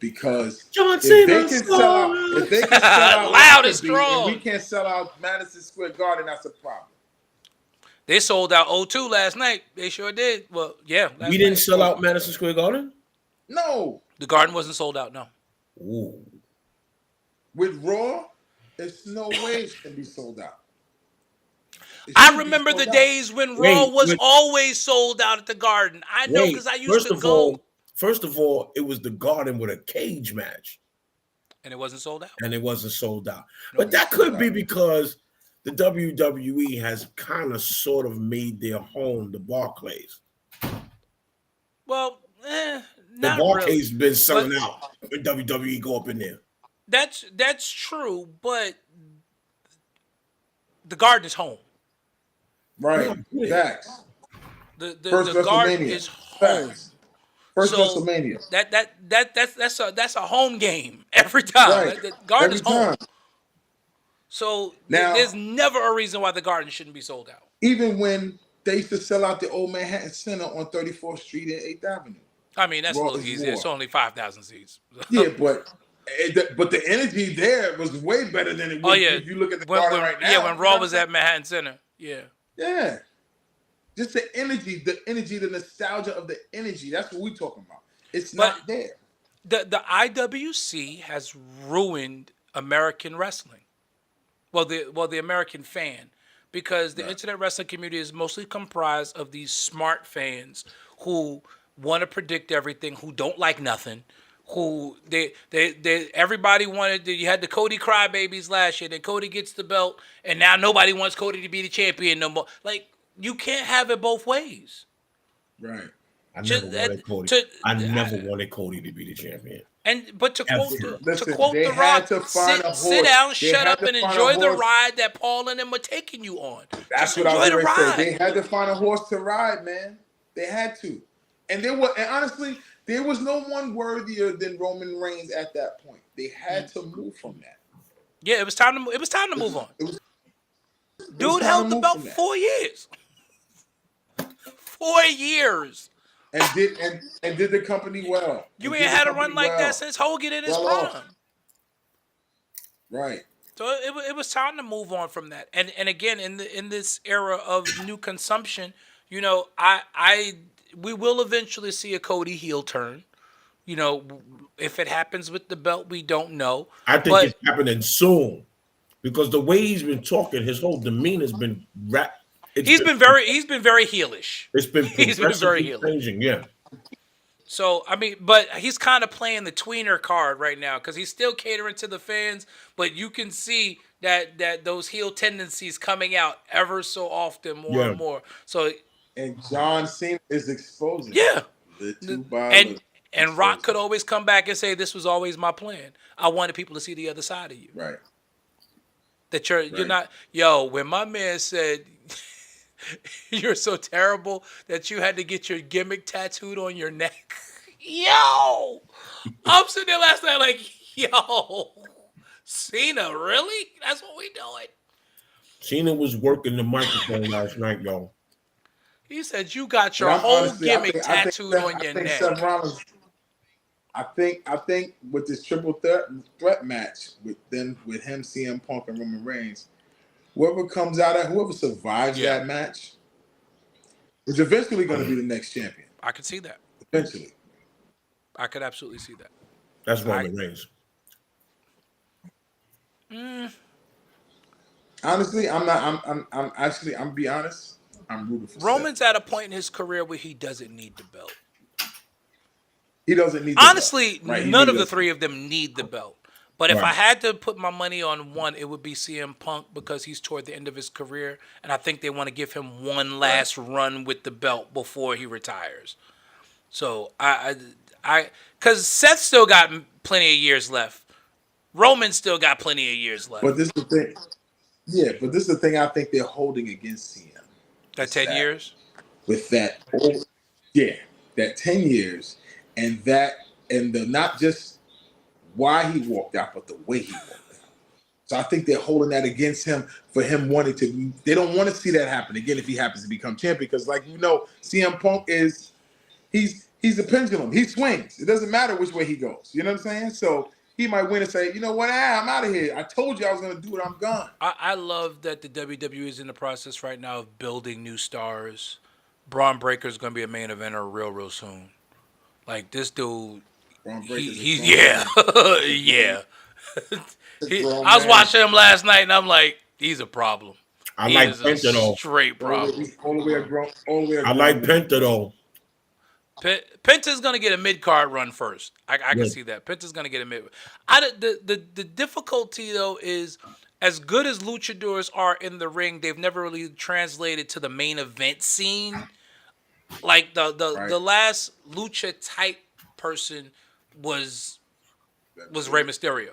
because John if they Cena can sell out, Loud and Wembley, strong. and we can't sell out Madison Square Garden, that's a problem. They sold out O2 last night. They sure did. Well, yeah. We didn't sell out Madison Square Garden? No. The Garden wasn't sold out, no. Ooh. With Raw, there's no way it can be sold out. I remember the days when Raw was always sold out at the Garden. I know because I used to go. First of all, it was the Garden with a cage match. And it wasn't sold out. And it wasn't sold out. But that could be because the WWE has kind of sort of made their home the Barclays. Well, the really. Barclays been selling out when WWE go up in there. That's true, but the Garden is home. Right. Facts. The Garden is home. First WrestleMania. That's a home game every time. Right. The Garden is home. Time. So now, there's never a reason why the Garden shouldn't be sold out. Even when they used to sell out the old Manhattan Center on 34th Street and 8th Avenue. I mean, that's a little easier. It's only 5,000 seats. Yeah, but the energy there was way better than it was if you look at the Garden right now. Yeah, when Raw was at Manhattan Center. Yeah. Yeah. Just the energy, the nostalgia of the energy. That's what we're talking about. It's not there. The IWC has ruined American wrestling. Well, the American fan, because the internet wrestling community is mostly comprised of these smart fans who want to predict everything, who don't like nothing, who they everybody wanted. You had the Cody crybabies last year, then Cody gets the belt, and now nobody wants Cody to be the champion no more. Like, you can't have it both ways. Right. I never wanted Cody to be the champion. But to quote The Rock, sit down, shut up, and enjoy the ride that Paul and them are taking you on. That's what I was going to say. They had to find a horse to ride, man. They had to. And honestly, there was no one worthier than Roman Reigns at that point. They had to move from that. Yeah, it was time to move on. Dude held the belt 4 years. 4 years. And did the company well. You ain't had a run like that since Hogan in his prime. Right. So it was time to move on from that. And again, in this era of new consumption, we will eventually see a Cody heel turn. If it happens with the belt, we don't know. I think it's happening soon, because the way he's been talking, his whole demeanor's been He's been very heelish. He's been very heelish. Changing, yeah. So, I mean, but he's kind of playing the tweener card right now because he's still catering to the fans, but you can see that those heel tendencies coming out ever so often more and more. So, and John Cena is exposing. Yeah. And Rock could always come back and say, "This was always my plan. I wanted people to see the other side of you." Right. That you're not. When my man said you're so terrible that you had to get your gimmick tattooed on your neck. I'm sitting there last night like, Cena, really? That's what we doing? Cena was working the microphone last night, y'all. He said you got your whole gimmick tattooed on your neck. Seth Rollins, I think with this triple threat match with him, CM Punk, and Roman Reigns, whoever survives that match is eventually going to be the next champion. I could see that. Eventually. I could absolutely see that. That's Roman Reigns. Honestly, I'm be honest. I'm rooting for Roman's Seth. at a point in his career where he doesn't need the belt. He doesn't need the Honestly, belt. Right, none of the three of them need the belt. But if I had to put my money on one, it would be CM Punk, because he's toward the end of his career, and I think they want to give him one last run with the belt before he retires. So because Seth still got plenty of years left. Roman still got plenty of years left. But this is the thing. Yeah, but this is the thing I think they're holding against CM. That 10 years? With that, that 10 years, and not just why he walked out, but the way he walked out. So I think they're holding that against him for him wanting to. They don't want to see that happen again if he happens to become champion, because, like CM Punk he's He's a pendulum. He swings. It doesn't matter which way he goes. You know what I'm saying? So he might win and say, you know what? I'm out of here. I told you I was going to do it. I'm gone. I love that the WWE is in the process right now of building new stars. Braun Breaker is going to be a main eventer real soon. Like this dude, yeah. I was watching him last night and I'm like, he's a problem. I like Penta though. Straight problem. All the way a I like Penta though. Penta's gonna get a mid card run first. I can see that. Penta's gonna get a mid. The difficulty though is, as good as luchadors are in the ring, they've never really translated to the main event scene. Like the last lucha type person was Rey Mysterio,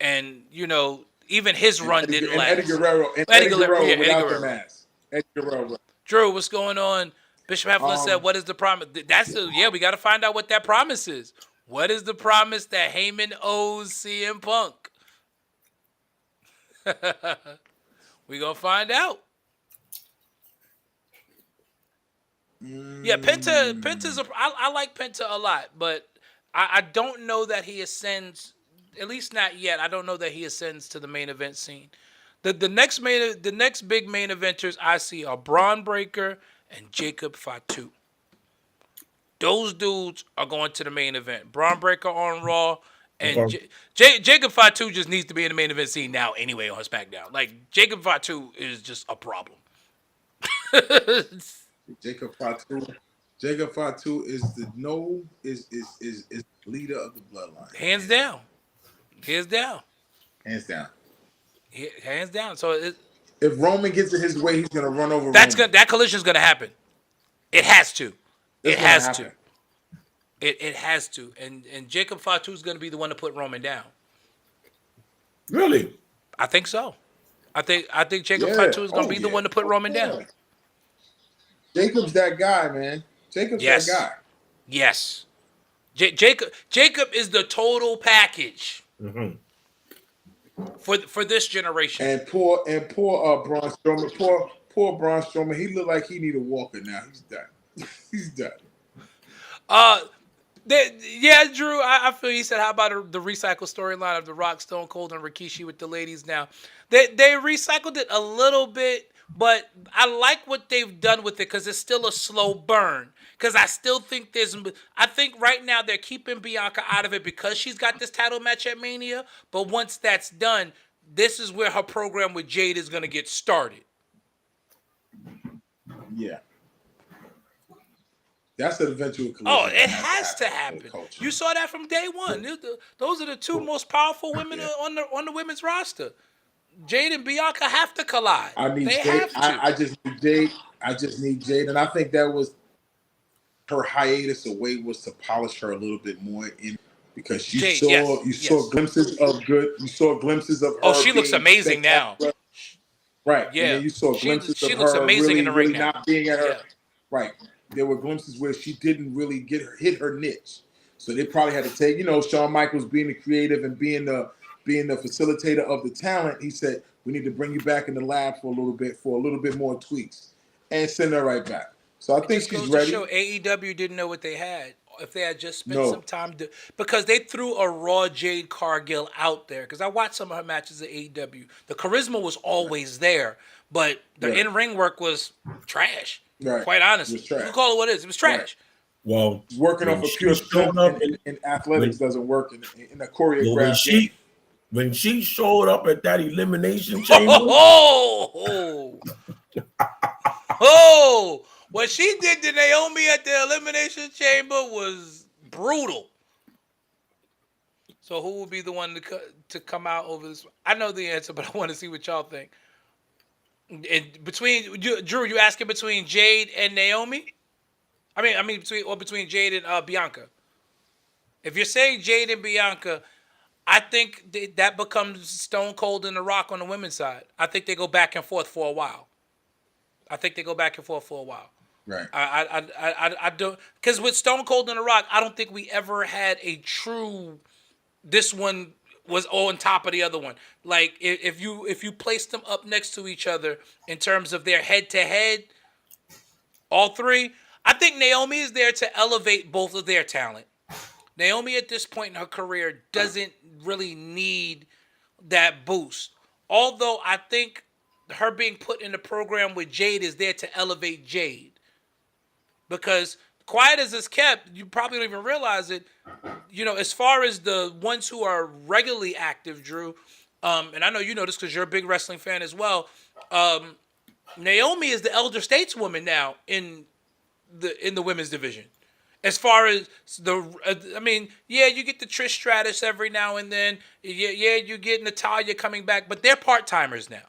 and even his run didn't last. Eddie Guerrero without the mask. Eddie Guerrero. Drew, what's going on? Bishop Heflin said, "What is the promise?" We got to find out what that promise is. What is the promise that Heyman owes CM Punk? We gonna find out. Yeah, Penta's I like Penta a lot, but I don't know that he ascends. At least not yet. I don't know that he ascends to the main event scene. The next big main eventers I see are Braun Breaker and Jacob Fatu. Those dudes are going to the main event. Braun Breaker on Raw, and Jacob Fatu just needs to be in the main event scene now anyway on SmackDown. Like Jacob Fatu is just a problem. Jacob Fatu is the leader of the bloodline. Hands down. Hands down. So if Roman gets it his way, he's gonna run over. That collision's gonna happen. It has to. It has to. And Jacob Fatu is gonna be the one to put Roman down. Really? I think so. I think Jacob Fatu is gonna be the one to put Roman down. Jacob's that guy, man. Jacob's that guy. Yes. Jacob is the total package. Mm-hmm. For this generation. And poor Braun Strowman. Poor Braun Strowman. He looked like he need a walker now. He's done. Drew, I feel you said, how about the recycle storyline of The Rock, Stone Cold, and Rikishi with the ladies now? They recycled it a little bit, but I like what they've done with it because it's still a slow burn. Because I still think I think right now they're keeping Bianca out of it because she's got this title match at Mania. But once that's done, this is where her program with Jade is going to get started. Yeah. That's an eventual collision. Oh, it has to happen. You saw that from day one. Those are the two most powerful women on the women's roster. Jade and Bianca have to collide. I just need Jade, and I think that was her hiatus away was to polish her a little bit more because you saw glimpses of her. Oh, she looks amazing now. Right. Yeah. And then you saw glimpses of her. She looks amazing in the ring now. Not being at her. Yeah. Right. There were glimpses where she didn't really hit her niche. So they probably had to take, Shawn Michaels being the creative and being the facilitator of the talent. He said, we need to bring you back in the lab for a little bit more tweaks and send her right back. So I think she's ready. AEW didn't know what they had. If they had just spent some time because they threw a raw Jade Cargill out there. Because I watched some of her matches at AEW. The charisma was always there, but the in-ring work was trash. Right. Quite honestly, you can call it what it is. It was trash. Right. Well, working off a pure strength in athletics doesn't work in a choreographed game. When she showed up at that elimination chamber, what she did to Naomi at the elimination chamber was brutal. So who will be the one to come out over this? I know the answer, but I want to see what y'all think. And Drew, you asking between Jade and Naomi? I mean between Jade and Bianca. If you're saying Jade and Bianca, I think that becomes Stone Cold and The Rock on the women's side. I think they go back and forth for a while. Right. I don't, because with Stone Cold and The Rock, I don't think we ever had a true. This one was on top of the other one. Like if you place them up next to each other in terms of their head to head, all three, I think Naomi is there to elevate both of their talent. Naomi at this point in her career doesn't really need that boost. Although I think her being put in the program with Jade is there to elevate Jade. Because quiet as it's kept, you probably don't even realize it. You know, as far as the ones who are regularly active, Drew, and I know you know this because you're a big wrestling fan as well. Naomi is the elder stateswoman now in the women's division. As far as I mean, yeah, you get the Trish Stratus every now and then. Yeah, you get Natalya coming back, but they're part-timers now.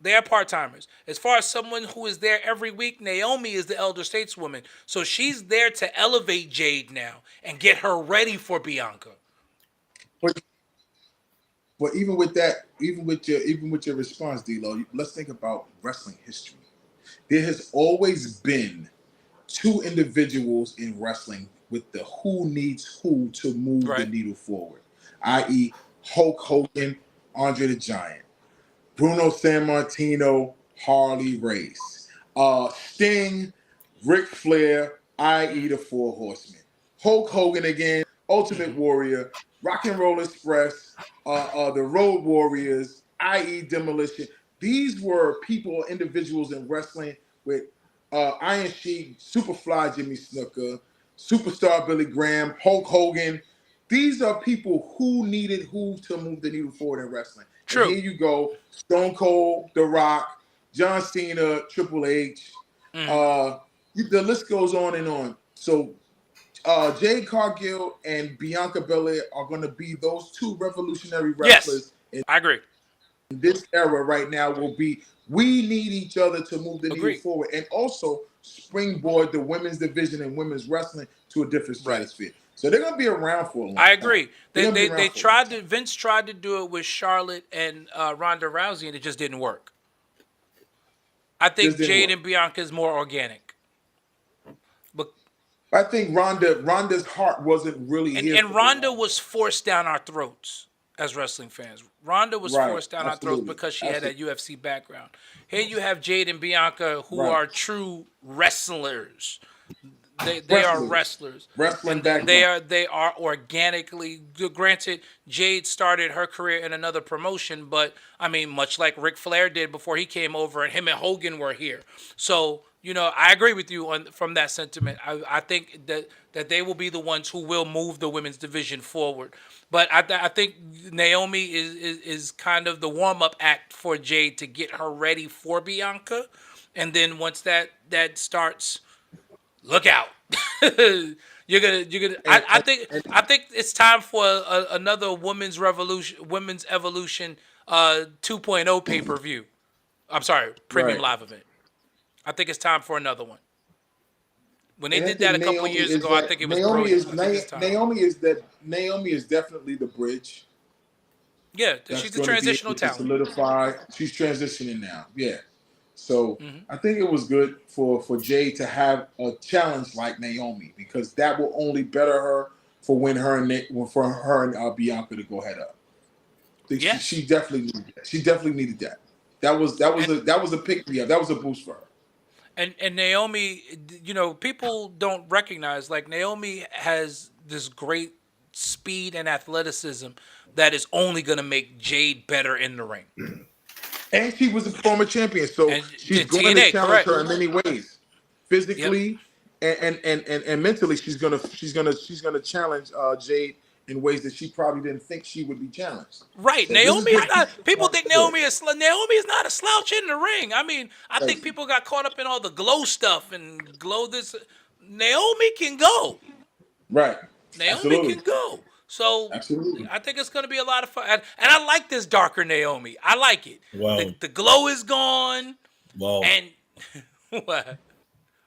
They are part-timers. As far as someone who is there every week, Naomi is the elder stateswoman. So she's there to elevate Jade now and get her ready for Bianca. But even with that, even with your response, D-Lo, let's think about wrestling history. There has always been two individuals in wrestling with the who needs who to move the needle forward, i.e. Hulk Hogan, Andre the Giant, Bruno Sammartino, Harley Race, Sting, Ric Flair, i.e. the Four Horsemen, Hulk Hogan again, Ultimate Warrior, Rock and Roll Express, the Road Warriors, i.e. Demolition. These were people, individuals in wrestling with Iron Sheik, Superfly Jimmy Snuka, Superstar Billy Graham, Hulk Hogan. These are people who needed who to move the needle forward in wrestling. True. And here you go, Stone Cold, The Rock, John Cena, Triple H. The list goes on and on. So Jade Cargill and Bianca Belair are going to be those two revolutionary wrestlers. Yes, I agree. In this era right now will be, we need each other to move the needle forward and also springboard the women's division and women's wrestling to a different stratosphere. So they're going to be around for a long time. I agree. They tried to, Vince tried to do it with Charlotte and Ronda Rousey, and it just didn't work. I think Jade and Bianca is more organic. But I think Ronda's heart wasn't really here. And Ronda was forced down our throats as wrestling fans. Ronda was forced down our throats because she had that UFC background. Here you have Jade and Bianca who are true wrestlers. They are wrestlers. Wrestling background. They are organically. Granted, Jade started her career in another promotion, but I mean, much like Ric Flair did before he came over, and him and Hogan were here. So you know, I agree with you from that sentiment. I think that they will be the ones who will move the women's division forward. But I think Naomi is kind of the warm-up act for Jade to get her ready for Bianca, and then once that starts, look out. you're gonna. I think it's time for another women's evolution 2.0 pay-per-view. I'm sorry, premium live event. I think it's time for another one. When they did that a couple years ago, I think it was Naomi is definitely the bridge. Yeah, she's the transitional talent. Solidify. She's transitioning now. Yeah. So I think it was good for Jade to have a challenge like Naomi, because that will only better her for when her and Bianca to go head up. She definitely needed that. She definitely needed that. That was a pick me up. That was a boost for her. And Naomi, you know, people don't recognize, like, Naomi has this great speed and athleticism that is only going to make Jade better in the ring. And she was a former champion, so she's going to challenge her in many ways, physically and mentally. She's gonna challenge Jade in ways that she probably didn't think she would be challenged. Right. So Naomi is not. People think Naomi is not a slouch in the ring. I mean, I think people got caught up in all the glow stuff and glow this. Naomi can go. Right. Naomi can go. So I think it's going to be a lot of fun. And I like this darker Naomi. I like it. Wow. The glow is gone. Wow. And what?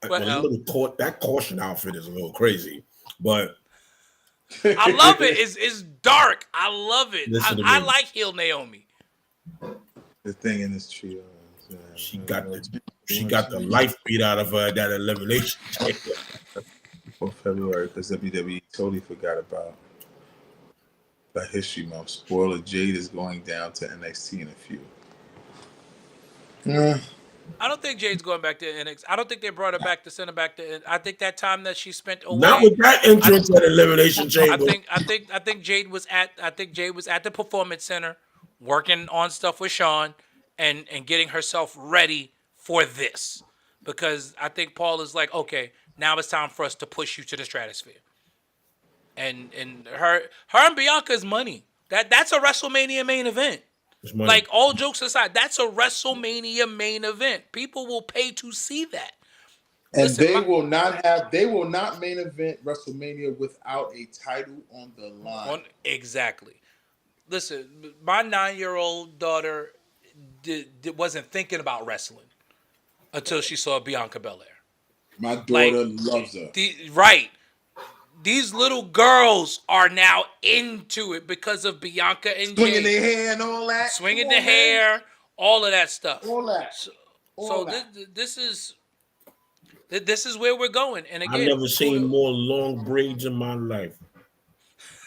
That caution outfit is a little crazy, but I love it. It's dark. I love it. I like heel Naomi. The thing in this trio, she got the life beat out of her at that elimination. For February, because WWE totally forgot about the history month. Spoiler: Jade is going down to NXT in a few. I don't think Jade's going back to NXT. I don't think they brought her back to send her back to. I think that time that she spent Not away. with that entrance at Elimination Chamber. I think Jade was at. I think Jade was at the Performance Center, working on stuff with Sean, and getting herself ready for this, because I think Paul is like, okay, now it's time for us to push you to the stratosphere. And her and Bianca's money. That's a WrestleMania main event. It's money. Like, all jokes aside, that's a WrestleMania main event. People will pay to see that. And Listen, they will not main event WrestleMania without a title on the line. Exactly. Listen, my 9-year-old daughter wasn't thinking about wrestling until she saw Bianca Belair. My daughter loves her. Right. These little girls are now into it because of Bianca and Swinging Jade. their hair and all that. Swinging the hair, all of that stuff. All that. This is where we're going. And again, I've never seen more long braids in my life.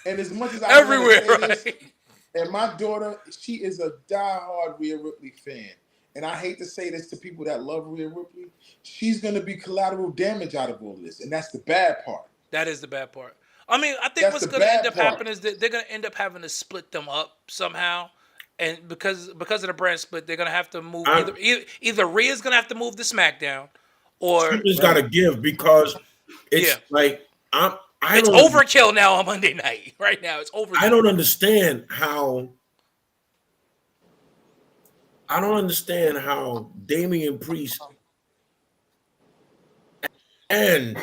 And as much as I everywhere, wanna say right? this, and my daughter, she is a diehard Rhea Ripley fan. And I hate to say this to people that love Rhea Ripley, she's going to be collateral damage out of all of this. And that's the bad part. That is the bad part. I mean, I think what's going to end up happening is that they're going to end up having to split them up somehow. And because of the brand split, they're going to have to move. Either Rhea's going to have to move to SmackDown, or something's got to give, because it's like it's overkill now on Monday night. Right now, it's overkill. I don't understand how Damian Priest and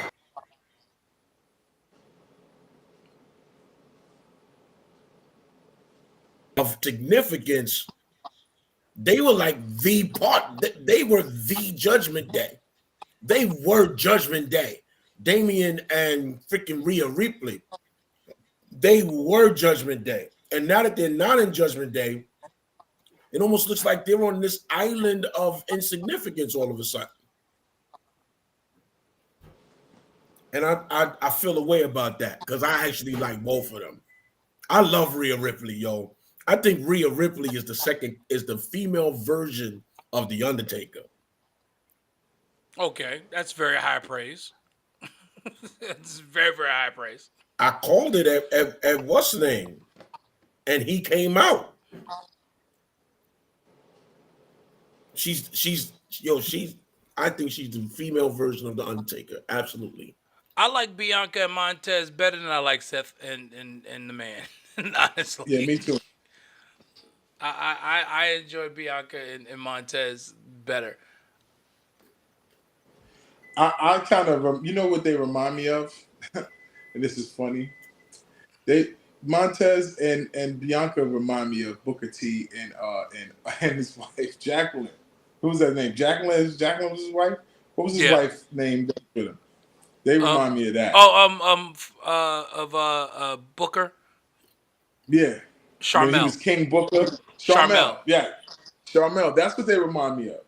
of significance, they were like they were the Judgment Day. They were Judgment Day. Damian and freaking Rhea Ripley, they were Judgment Day. And now that they're not in Judgment Day, it almost looks like they're on this island of insignificance all of a sudden. And I feel a way about that, because I actually like both of them. I love Rhea Ripley, yo. I think Rhea Ripley is the female version of The Undertaker. Okay, that's very high praise. That's very, very high praise. I called it at what's the name? And he came out. I think she's the female version of The Undertaker. Absolutely. I like Bianca and Montez better than I like Seth and the Man. Honestly. Yeah, me too. I enjoy Bianca and Montez better. I kind of, you know what they remind me of? And this is funny. Montez and Bianca remind me of Booker T and his wife Jacqueline. Who was that name? Jacqueline was his wife. What was his wife's name with him? They remind me of that. Booker. Yeah. Sharmell. He was King Booker. Sharmell. Yeah. Sharmell. That's what they remind me of.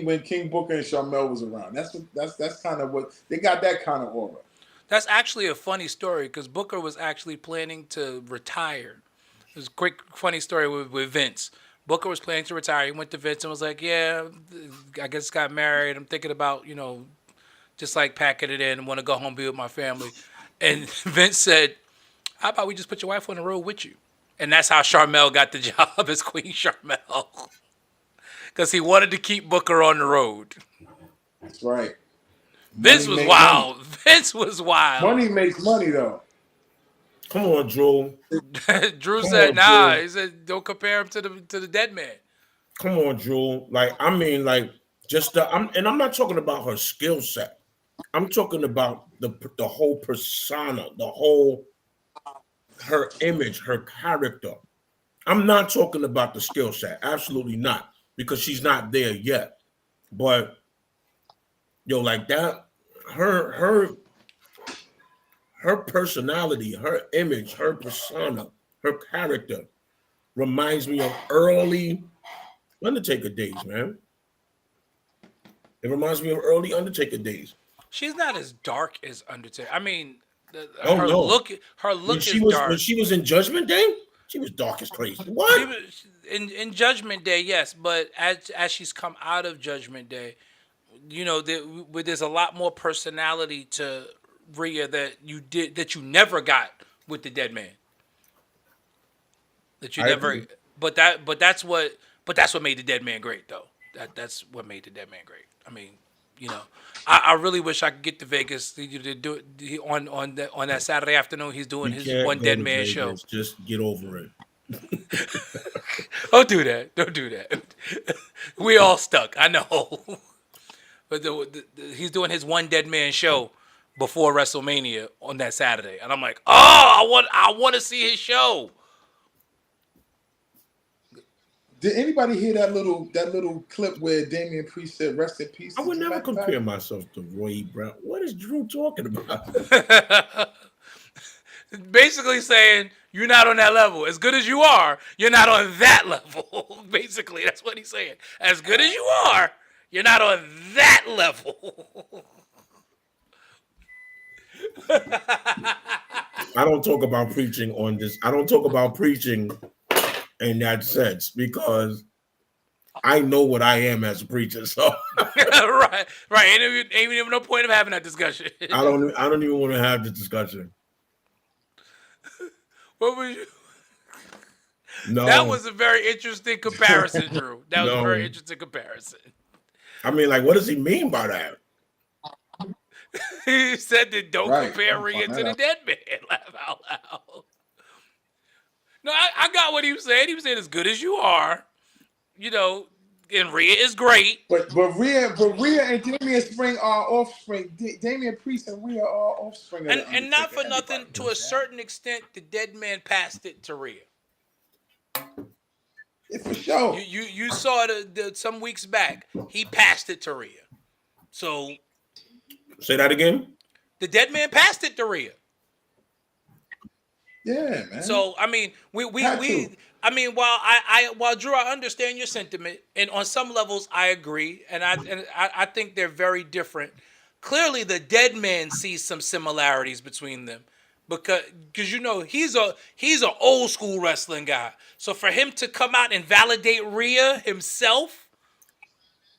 When King Booker and Sharmell was around. That's kind of what they got, that kind of aura. That's actually a funny story, because Booker was actually planning to retire. There's a quick funny story with Vince. Booker was planning to retire. He went to Vince and was like, "Yeah, I just got married. I'm thinking about, just like packing it in and want to go home and be with my family." And Vince said, "How about we just put your wife on the road with you?" And that's how Sharmell got the job as Queen Sharmell. Because he wanted to keep Booker on the road. That's right. Vince was wild. Vince was wild. Money makes money, though. Come on, Drew. Drew said, "Nah." He said, "Don't compare him to the dead man." Come on, Drew. I'm not talking about her skill set. I'm talking about the whole persona, her image, her character. I'm not talking about the skill set. Absolutely not, because she's not there yet. But like that, her personality, her image, her persona, her character reminds me of early Undertaker days, man. It reminds me of early Undertaker days. She's not as dark as Undertaker. I mean, her look her look is dark. When she was in Judgment Day? She was dark as crazy. She What? was in Judgment Day, yes, but as she's come out of Judgment Day, there's a lot more personality to Rhea that you never got with the Dead Man. That you I never, agree. but that's what made the Dead Man great, though. That's what made the Dead Man great. I mean, I really wish I could get to Vegas to do it on that Saturday afternoon. He's doing You his can't One go Dead to Man Vegas. show. Just get over it. Don't do that. Don't do that. We all stuck. I know. But he's doing his One Dead Man show before WrestleMania on that Saturday, and I'm like, oh, I want to see his show. Did anybody hear that little clip where Damian Priest said "Rest in peace"? I would to never Matt compare Pat? myself to Roy Brown. What is Drew talking about? Basically saying you're not on that level. As good as you are, you're not on that level. Basically, that's what he's saying. As good as you are, you're not on that level. I don't talk about preaching on this. I don't talk about preaching in that sense because I know what I am as a preacher. So right. Ain't even no point of having that discussion. I don't even want to have the discussion. What was you? No, That was a very interesting comparison, Drew. That was a No. very interesting comparison. I mean, like, what does he mean by that? He said that don't Right. compare I'm Rhea to finding the out. Dead Man. Laugh out loud. No, I got what he was saying. He was saying as good as you are, and Rhea is great. But Rhea and Damian Spring are offspring. Damian Priest and Rhea are offspring. Of the And not for Undertaker. nothing, Everybody to knows a that. certain extent, the Dead Man passed it to Rhea. Yeah, for sure. You saw it some weeks back. He passed it to Rhea. So Say that again. the Dead Man passed it to Rhea. Yeah, man. So I mean, Had to. while Drew, I understand your sentiment, and on some levels I agree, and I think they're very different. Clearly, the Dead Man sees some similarities between them, because he's an old school wrestling guy. So for him to come out and validate Rhea himself,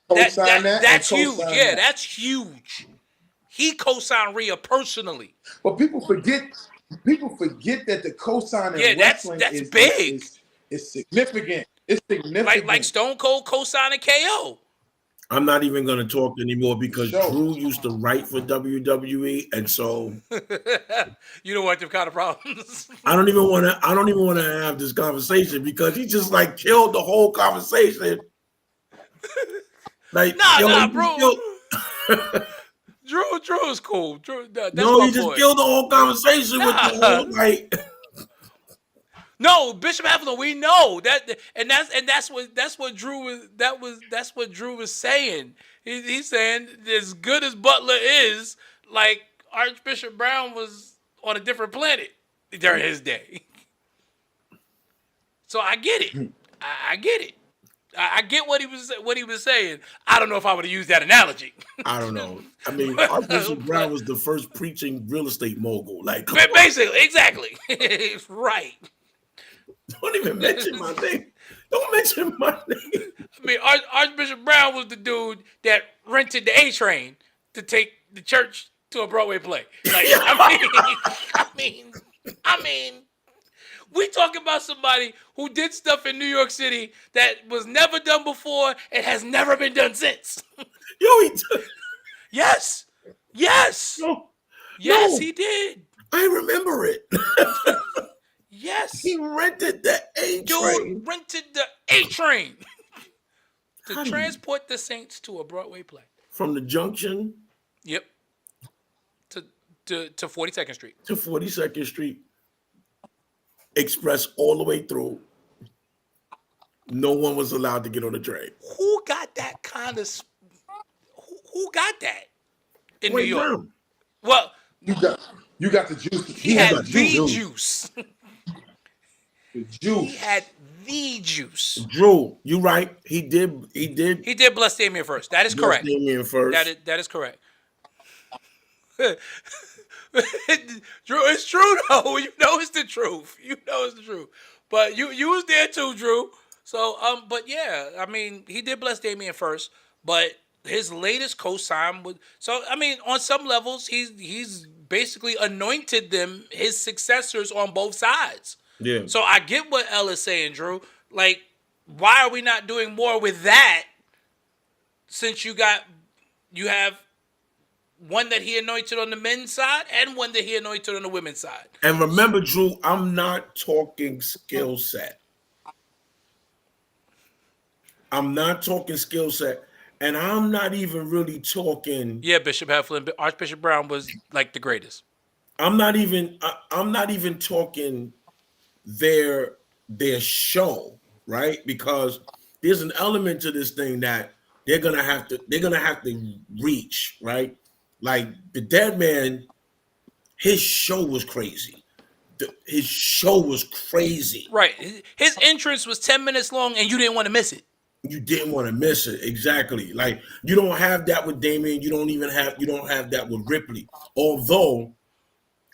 Co-sign that that's and huge. co-sign Yeah, that. that's huge. He co-signed Rhea personally. But people forget that the cosign in Yeah, that's wrestling big. is significant. It's significant. Like Stone Cold co-signing KO. I'm not even going to talk anymore because Sure. Drew used to write for WWE, and so You don't want them kind of problems. I don't even want to have this conversation because he just like killed the whole conversation. Like, Nah, he bro. killed- Drew is cool. That's no, my he just boy. killed the whole conversation with the Nah. whole like. No, Bishop Heffler, we know that, and that's what Drew was saying. He's saying as good as Butler is, like Archbishop Brown was on a different planet during his day. So I get it. I get it. I get what he was saying. I don't know if I would have used that analogy. I don't know. I mean, Archbishop Brown was the first preaching real estate mogul. Like, come on. Basically, exactly. Right. Don't even mention my name. Don't mention my name. I mean, Archbishop Brown was the dude that rented the A Train to take the church to a Broadway play. Like, I mean, we talking about somebody who did stuff in New York City that was never done before and has never been done since. Yo, he took. Yes, No, he did. I remember it. Yes, He rented the A train. dude rented the A Train How to do you- transport the Saints to a Broadway play. From the junction Yep. To 42nd Street. to 42nd Street, express all the way through. No one was allowed to get on the train. Who got that kind of? Who got that in New Roy York? Brown. Well, You got the juice. he had got the juice. juice. The He juice. had the juice. Drew, you right. He did. He did bless Damien first. That is bless correct. Damien first. That is correct. Drew, it's true though. You know it's the truth. But you was there too, Drew. So but yeah, I mean, he did bless Damian first, but his latest co-sign was so. I mean, on some levels, he's basically anointed them his successors on both sides. Yeah. So I get what Elle is saying, Drew. Like, why are we not doing more with that? Since you have one that he anointed on the men's side and one that he anointed on the women's side. And remember, Drew, I'm not talking skill set. I'm not talking skill set. And I'm not even really talking. Yeah, Bishop Heflin, Archbishop Brown was like the greatest. I'm not even talking their show, right? Because there's an element to this thing that they're gonna have to reach, right? Like the Dead Man, his show was crazy. His show was crazy. Right. His entrance was 10 minutes long and you didn't want to miss it. You didn't want to miss it. Exactly. Like you don't have that with Damian. You don't have that with Ripley. Although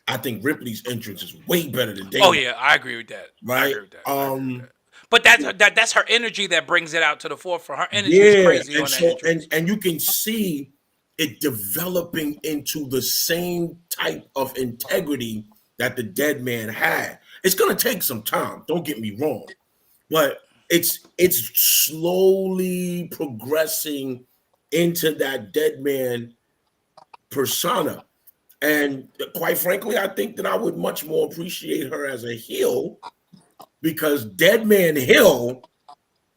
I think Ripley's entrance is way better than Damian. Oh yeah, I agree with that. Right. I agree with that. But that's her energy that brings it out to the forefront. Her energy Yeah, is crazy and on that so entrance. and you can see it developing into the same type of integrity that the Dead Man had. It's gonna take some time, don't get me wrong, but it's slowly progressing into that Dead Man persona. And quite frankly, I think that I would much more appreciate her as a heel because Dead Man Hill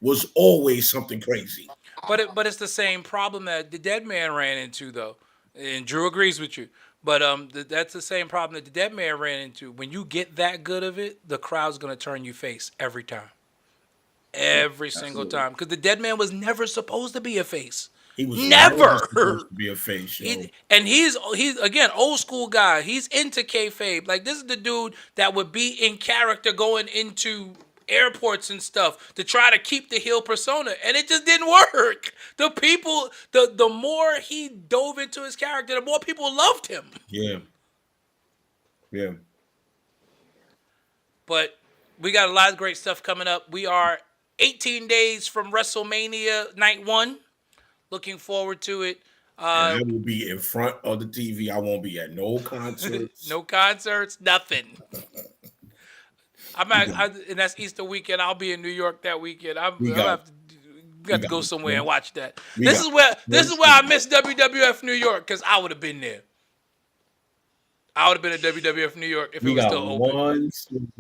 was always something crazy. But it's the same problem that the Dead Man ran into, though, and Drew agrees with you. But that's the same problem that the Dead Man ran into. When you get that good of it, the crowd's gonna turn you face every time, every single time. Because the Dead Man was never supposed to be a face. He was never supposed to be a face. And he's again old school guy. He's into kayfabe. Like this is the dude that would be in character going into airports and stuff to try to keep the heel persona, and it just didn't work. The people, the more he dove into his character, the more people loved him. Yeah. But we got a lot of great stuff coming up. We are 18 days from WrestleMania Night 1. Looking forward to it. I will be in front of the TV. I won't be at no concerts. No concerts, nothing. And that's Easter weekend. I'll be in New York that weekend. We got to go somewhere and watch that. This is where I miss WWF New York because I would have been there. I would have been at WWF New York if it was still open.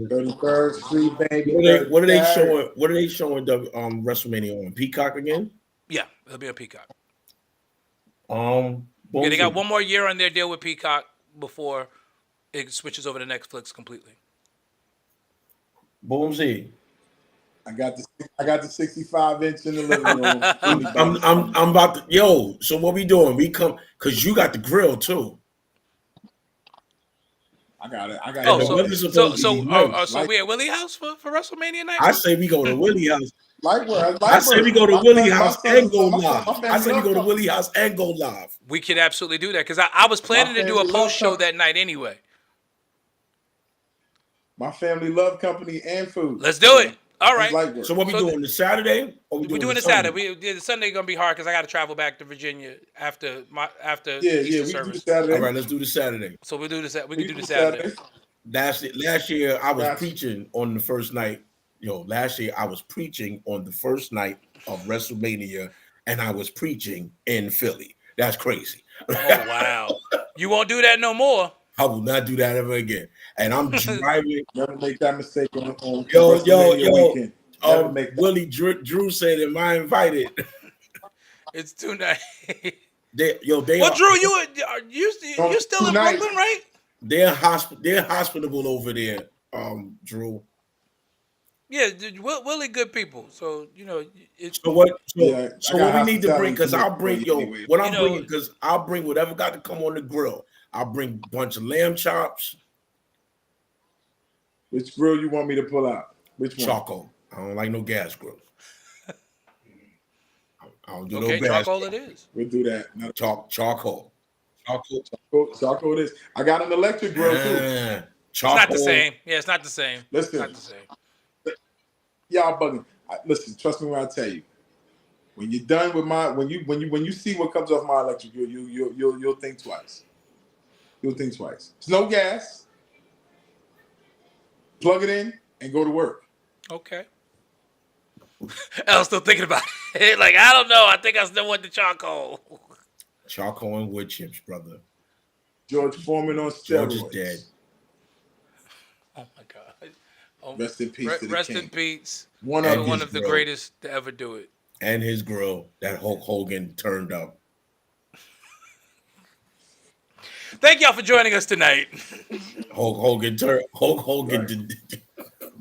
33rd Street, baby. What are they showing? What are they showing? WrestleMania on Peacock again? Yeah, it'll be on Peacock. Yeah, they got one more year on their deal with Peacock before it switches over to Netflix completely. Boomsy. I got the 65-inch in the living room. I'm about to so what we doing? We come because you got the grill too. I got it. So we at Willie House for WrestleMania night? I say we go to Willie House. I say we go to Willie House and go live. I say we go to Willie House and go live. We could absolutely do that because I was planning to do a post show that night anyway. My family love company and food. Let's do it. All right. So what we doing this Saturday? Or we're doing the Saturday. The Sunday gonna be hard because I got to travel back to Virginia after Easter service. All right, let's do the Saturday. So we can do the Saturday. Last year I was preaching on the first night. Last year I was preaching on the first night of WrestleMania, and I was preaching in Philly. That's crazy. Oh wow! You won't do that no more. I will not do that ever again. And I'm driving. Never make that mistake on weekend. Willie Drew said, "Am I invited?" It's tonight. Drew, you still in Brooklyn, right? They're hospitable over there, Drew. Yeah, Willie, good people. So So what we need to bring? Because I'll bring because I'll bring whatever got to come on the grill. I'll bring a bunch of lamb chops. Which grill you want me to pull out? Which one? Charcoal. I don't like no gas grills. I don't do no gas. Charcoal it is. We'll do that. Charcoal. Charcoal it is. I got an electric grill too. Charcoal. It's not the same. Yeah, it's not the same. Listen. It's not the same. Y'all bugging. Listen, trust me when I tell you. When you're done with when you see what comes off my electric, you'll think twice. You'll think twice. It's no gas. Plug it in and go to work. Okay. I was still thinking about it. Like, I don't know. I think I still want the charcoal. Charcoal and wood chips, brother. George Foreman on steroids. George is dead. Oh my God. Oh, rest in peace to the rest king. in peace. One of the greatest to ever do it. And his grill that Hulk Hogan turned up. Thank y'all for joining us tonight. Hulk Hogan did.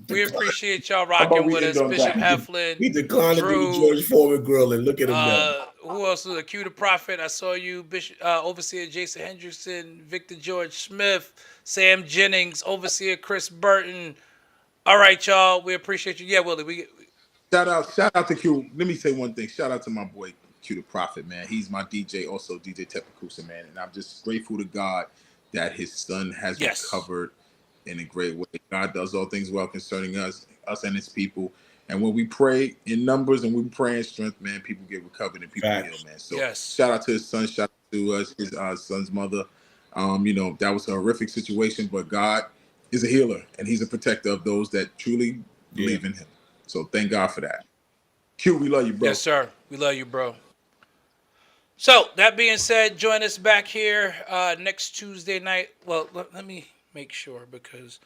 We appreciate y'all rocking with us. Bishop Heflin. He declined Drew, to do the George Foreman grill, and look at him now. Who else was Q the Prophet? I saw you, Bishop, Overseer Jason Hendrickson, Victor George Smith, Sam Jennings, Overseer Chris Burton. All right, y'all. We appreciate you. Yeah, Willie. Shout out to Q. Let me say one thing. Shout out to my boy Q the Prophet, man. He's my DJ, also DJ Tepakusa, man. And I'm just grateful to God that his son has recovered in a great way. God does all things well concerning us and his people. And when we pray in numbers and we pray in strength, man, people get recovered and people heal, man. So shout out to his son, shout out to his son's mother. That was a horrific situation, but God is a healer and he's a protector of those that truly believe in him. So thank God for that. Q, we love you, bro. Yes, sir. We love you, bro. So that being said, join us back here next Tuesday night. Well, let me make sure because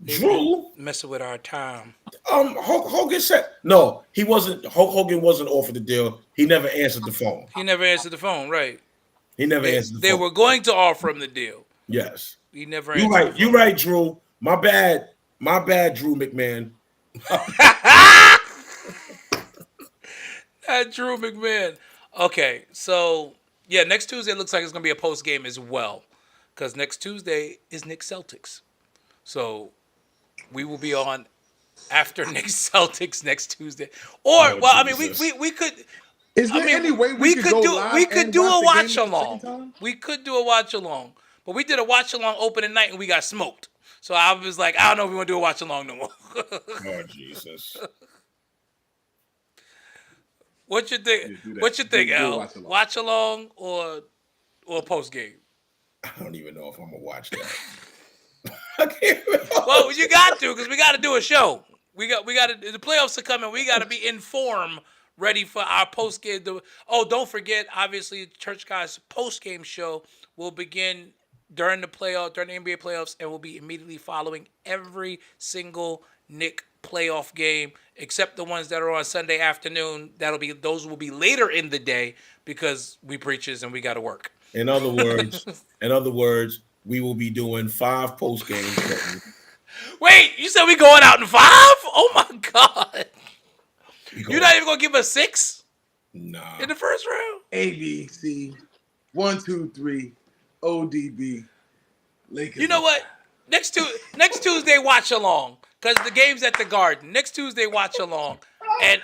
Drew messing with our time. Hulk Hogan said no. He wasn't. Hulk Hogan wasn't offered the deal. He never answered the phone. He never answered the phone. Right. He never answered the phone. They were going to offer him the deal. Yes. He never answered. You're right. You're right, Drew. My bad, Drew McMahon. Drew McMahon. Okay, so yeah, next Tuesday looks like it's gonna be a post game as well, because next Tuesday is Knicks Celtics. So we will be on after Knicks Celtics next Tuesday. Or we could. Is there any way we could do a watch along. We could do a watch along, but we did a watch along opening night and we got smoked. So I was like, I don't know if we want to do a watch along no more. Oh Jesus. What you think? What you think, Al? Watch along or post game? I don't even know if I'm gonna watch that. Well, you got to, because we got to do a show. We got to. The playoffs are coming. We got to be in form, ready for our post game. Don't forget, obviously, Church Guys post game show will begin during the NBA playoffs, and will be immediately following every single Knick playoff game, except the ones that are on Sunday afternoon. Those will be later in the day because we preachers and we got to work. In other words, we will be doing 5 post games. Wait, you said we going out in 5? Oh my God! You're not even gonna give us 6? Nah. In the first round? ABC 1, 2, 3, ODB. Lakers. You know what? Next Tuesday, watch along. Because the game's at the Garden. Next Tuesday, watch along. And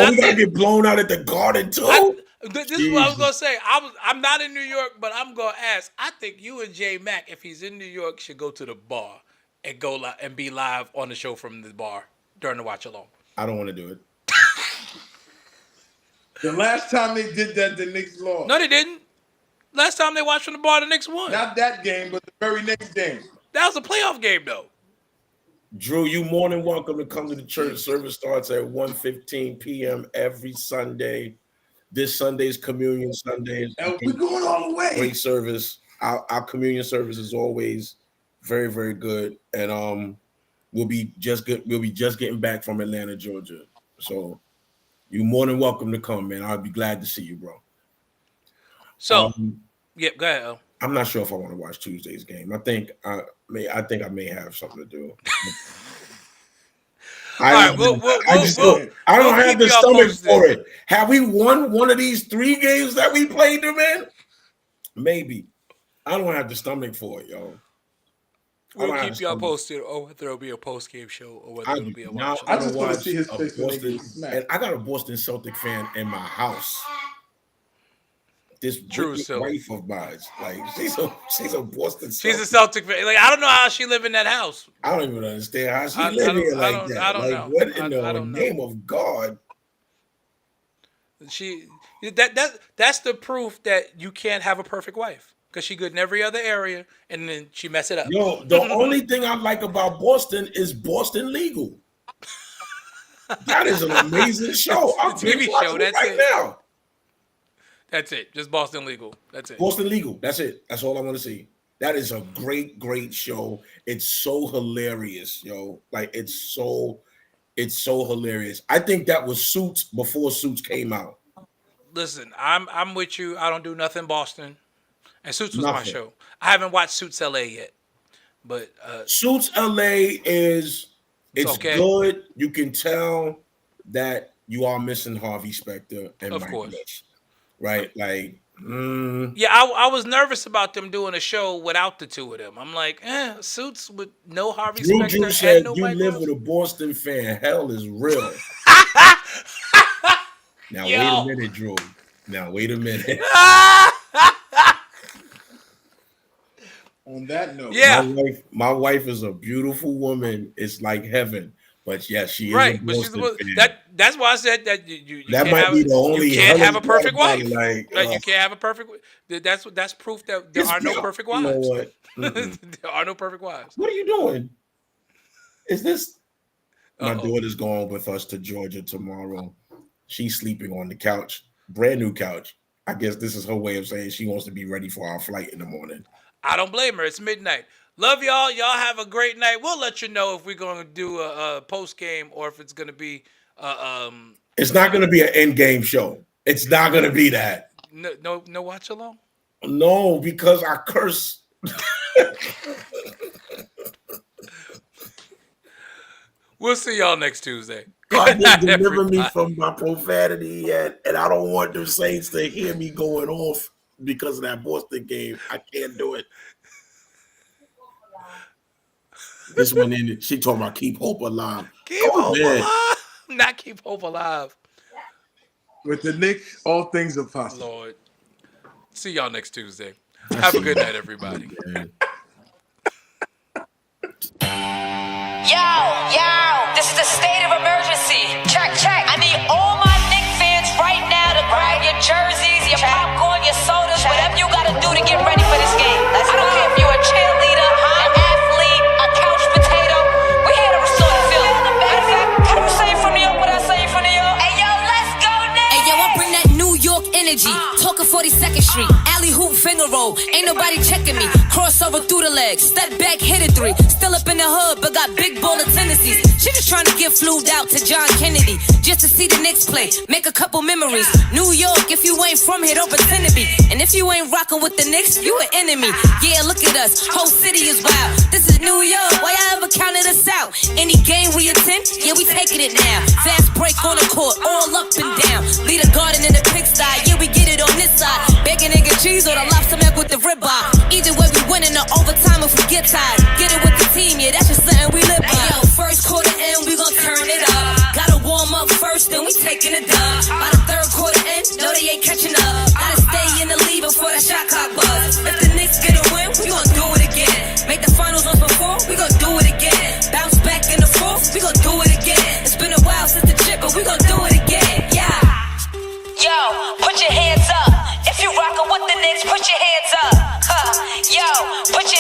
we gotta get blown out at the Garden too. This is what I was gonna say. I'm not in New York, but I'm gonna ask. I think you and J Mac, if he's in New York, should go to the bar and go and be live on the show from the bar during the watch along. I don't want to do it. The last time they did that, the Knicks lost. No, they didn't. Last time they watched from the bar, the Knicks won. Not that game, but the very next game. That was a playoff game, though. Drew, you more than welcome to come to the church. Service starts at 1:15 p.m. every Sunday. This Sunday's Communion Sunday. We're going all the way. Great service. Our communion service is always very, very good. And we'll be just getting back from Atlanta, Georgia. So you're more than welcome to come, man. I'll be glad to see you, bro. So, go ahead, Al. I'm not sure if I want to watch Tuesday's game. I think I may have something to do. I don't have the stomach for it. Have we won one of these 3 games that we played them in? Maybe. I don't have the stomach for it, yo. We'll keep y'all posted on whether there'll be a post game show or whether it'll be a watch. I just want to see his face. And I got a Boston Celtic fan in my house. this True wicked silly. wife of mine. Like she's a Boston. She's a Celtic fan. Like, I don't know how she live in that house. I don't even understand how she I live don't- here I like don't- that. I don't Like know. what in I the don't know. name of God? That's the proof that you can't have a perfect wife, because she good in every other area and then she mess it up. Yo, the only thing I like about Boston is Boston Legal. That is an amazing show. I'm It's a TV show, watching it that's right it. now. That's it. Just Boston Legal. That's it. Boston Legal. That's it. That's all I want to see. That is a great, great show. It's so hilarious, yo. Like it's so hilarious. I think that was Suits before Suits came out. Listen, I'm with you. I don't do nothing Boston. And Suits was my Nothing. show. I haven't watched Suits LA yet. But Suits LA it's okay. good. You can tell that you are missing Harvey Specter and Of Mike course. Lynch, right? Like, yeah, I was nervous about them doing a show without the two of them. I'm like, Suits with no Harvey Drew Specter Drew and said no you Mike live Lynch. with a Boston fan. Hell is real. Now Yo. wait a minute, Drew. Now wait a minute. On that note, Yeah. My wife is a beautiful woman. It's like heaven. But yes, she is Right, a but she's Boston fan. that's why I said that you That can't might have, be the only you can't have a hell is perfect about wife. it, like, Right, you can't have a perfect. That's proof that there are no perfect You know wives. what? Mm-mm. There are no perfect wives. What are you doing? Is this my Uh-oh. daughter's going with us to Georgia tomorrow? She's sleeping on the couch, brand new couch. I guess this is her way of saying she wants to be ready for our flight in the morning. I don't blame her. It's midnight. Love y'all. Y'all have a great night. We'll let you know if we're going to do a post game or if it's going to be It's not going to be an end game show. It's not going to be that. no watch along. No, because I curse. We'll see y'all next Tuesday. God Good night, didn't deliver me everybody. from my profanity yet, and I don't want the Saints to hear me going off because of that Boston game. I can't do it. This one in, she talking about keep hope alive. Keep Go hope ahead. alive. Not keep hope alive. with the Knicks, all things are possible. Lord. See y'all next Tuesday. Have a good night, everybody. Yo, this is the state of emergency. Check. I need all my Knicks fans right now to grab your jerseys, your popcorn, your sodas, whatever you gotta do to get ready for this game. I don't care if you're a cheerleader, an athlete, a couch potato. We're here to restore the field. Matter of fact, how do you say it from New York? What I say it from New York? Hey yo, let's go now. Hey yo, I bring that New York energy. Talking 42nd Street, alley hoop finger roll. Ain't nobody checking me. Crossover through the legs, step back, hit a three. Still up in the hood, but got big baller tendencies. She just trying to get flued out to John Kennedy just to see the Knicks play, make a couple memories. New York, if you ain't from here, don't pretend to be. And if you ain't rocking with the Knicks, you an enemy. Yeah, look at us, whole city is wild. This is New York, why y'all ever counted us out? Any game we attend, yeah, we taking it now. Fast break on the court, all up and down. Lead a garden in the pigsty, yeah, we get it on this side. Bacon, egg, and cheese or the lobster mac with the ribeye. Either way, we winning the overtime if we get tired. Get it with the team, yeah, that's just something we live by. Hey, yo, first quarter end, we gon' turn it up. Gotta warm up first, then we taking it dub. By the third quarter end, no, they ain't catching up. Gotta stay in the lead before that shot clock buzz. If the Knicks get a win, we gon' do it again. Make the finals once before, we gon' do it again. Bounce back in the fourth, we gon' do it again. It's been a while since the chip, but we gon' do it again, yeah. Yo, put your hands up. If you rockin' with the Knicks, put your hands up. Yo, put your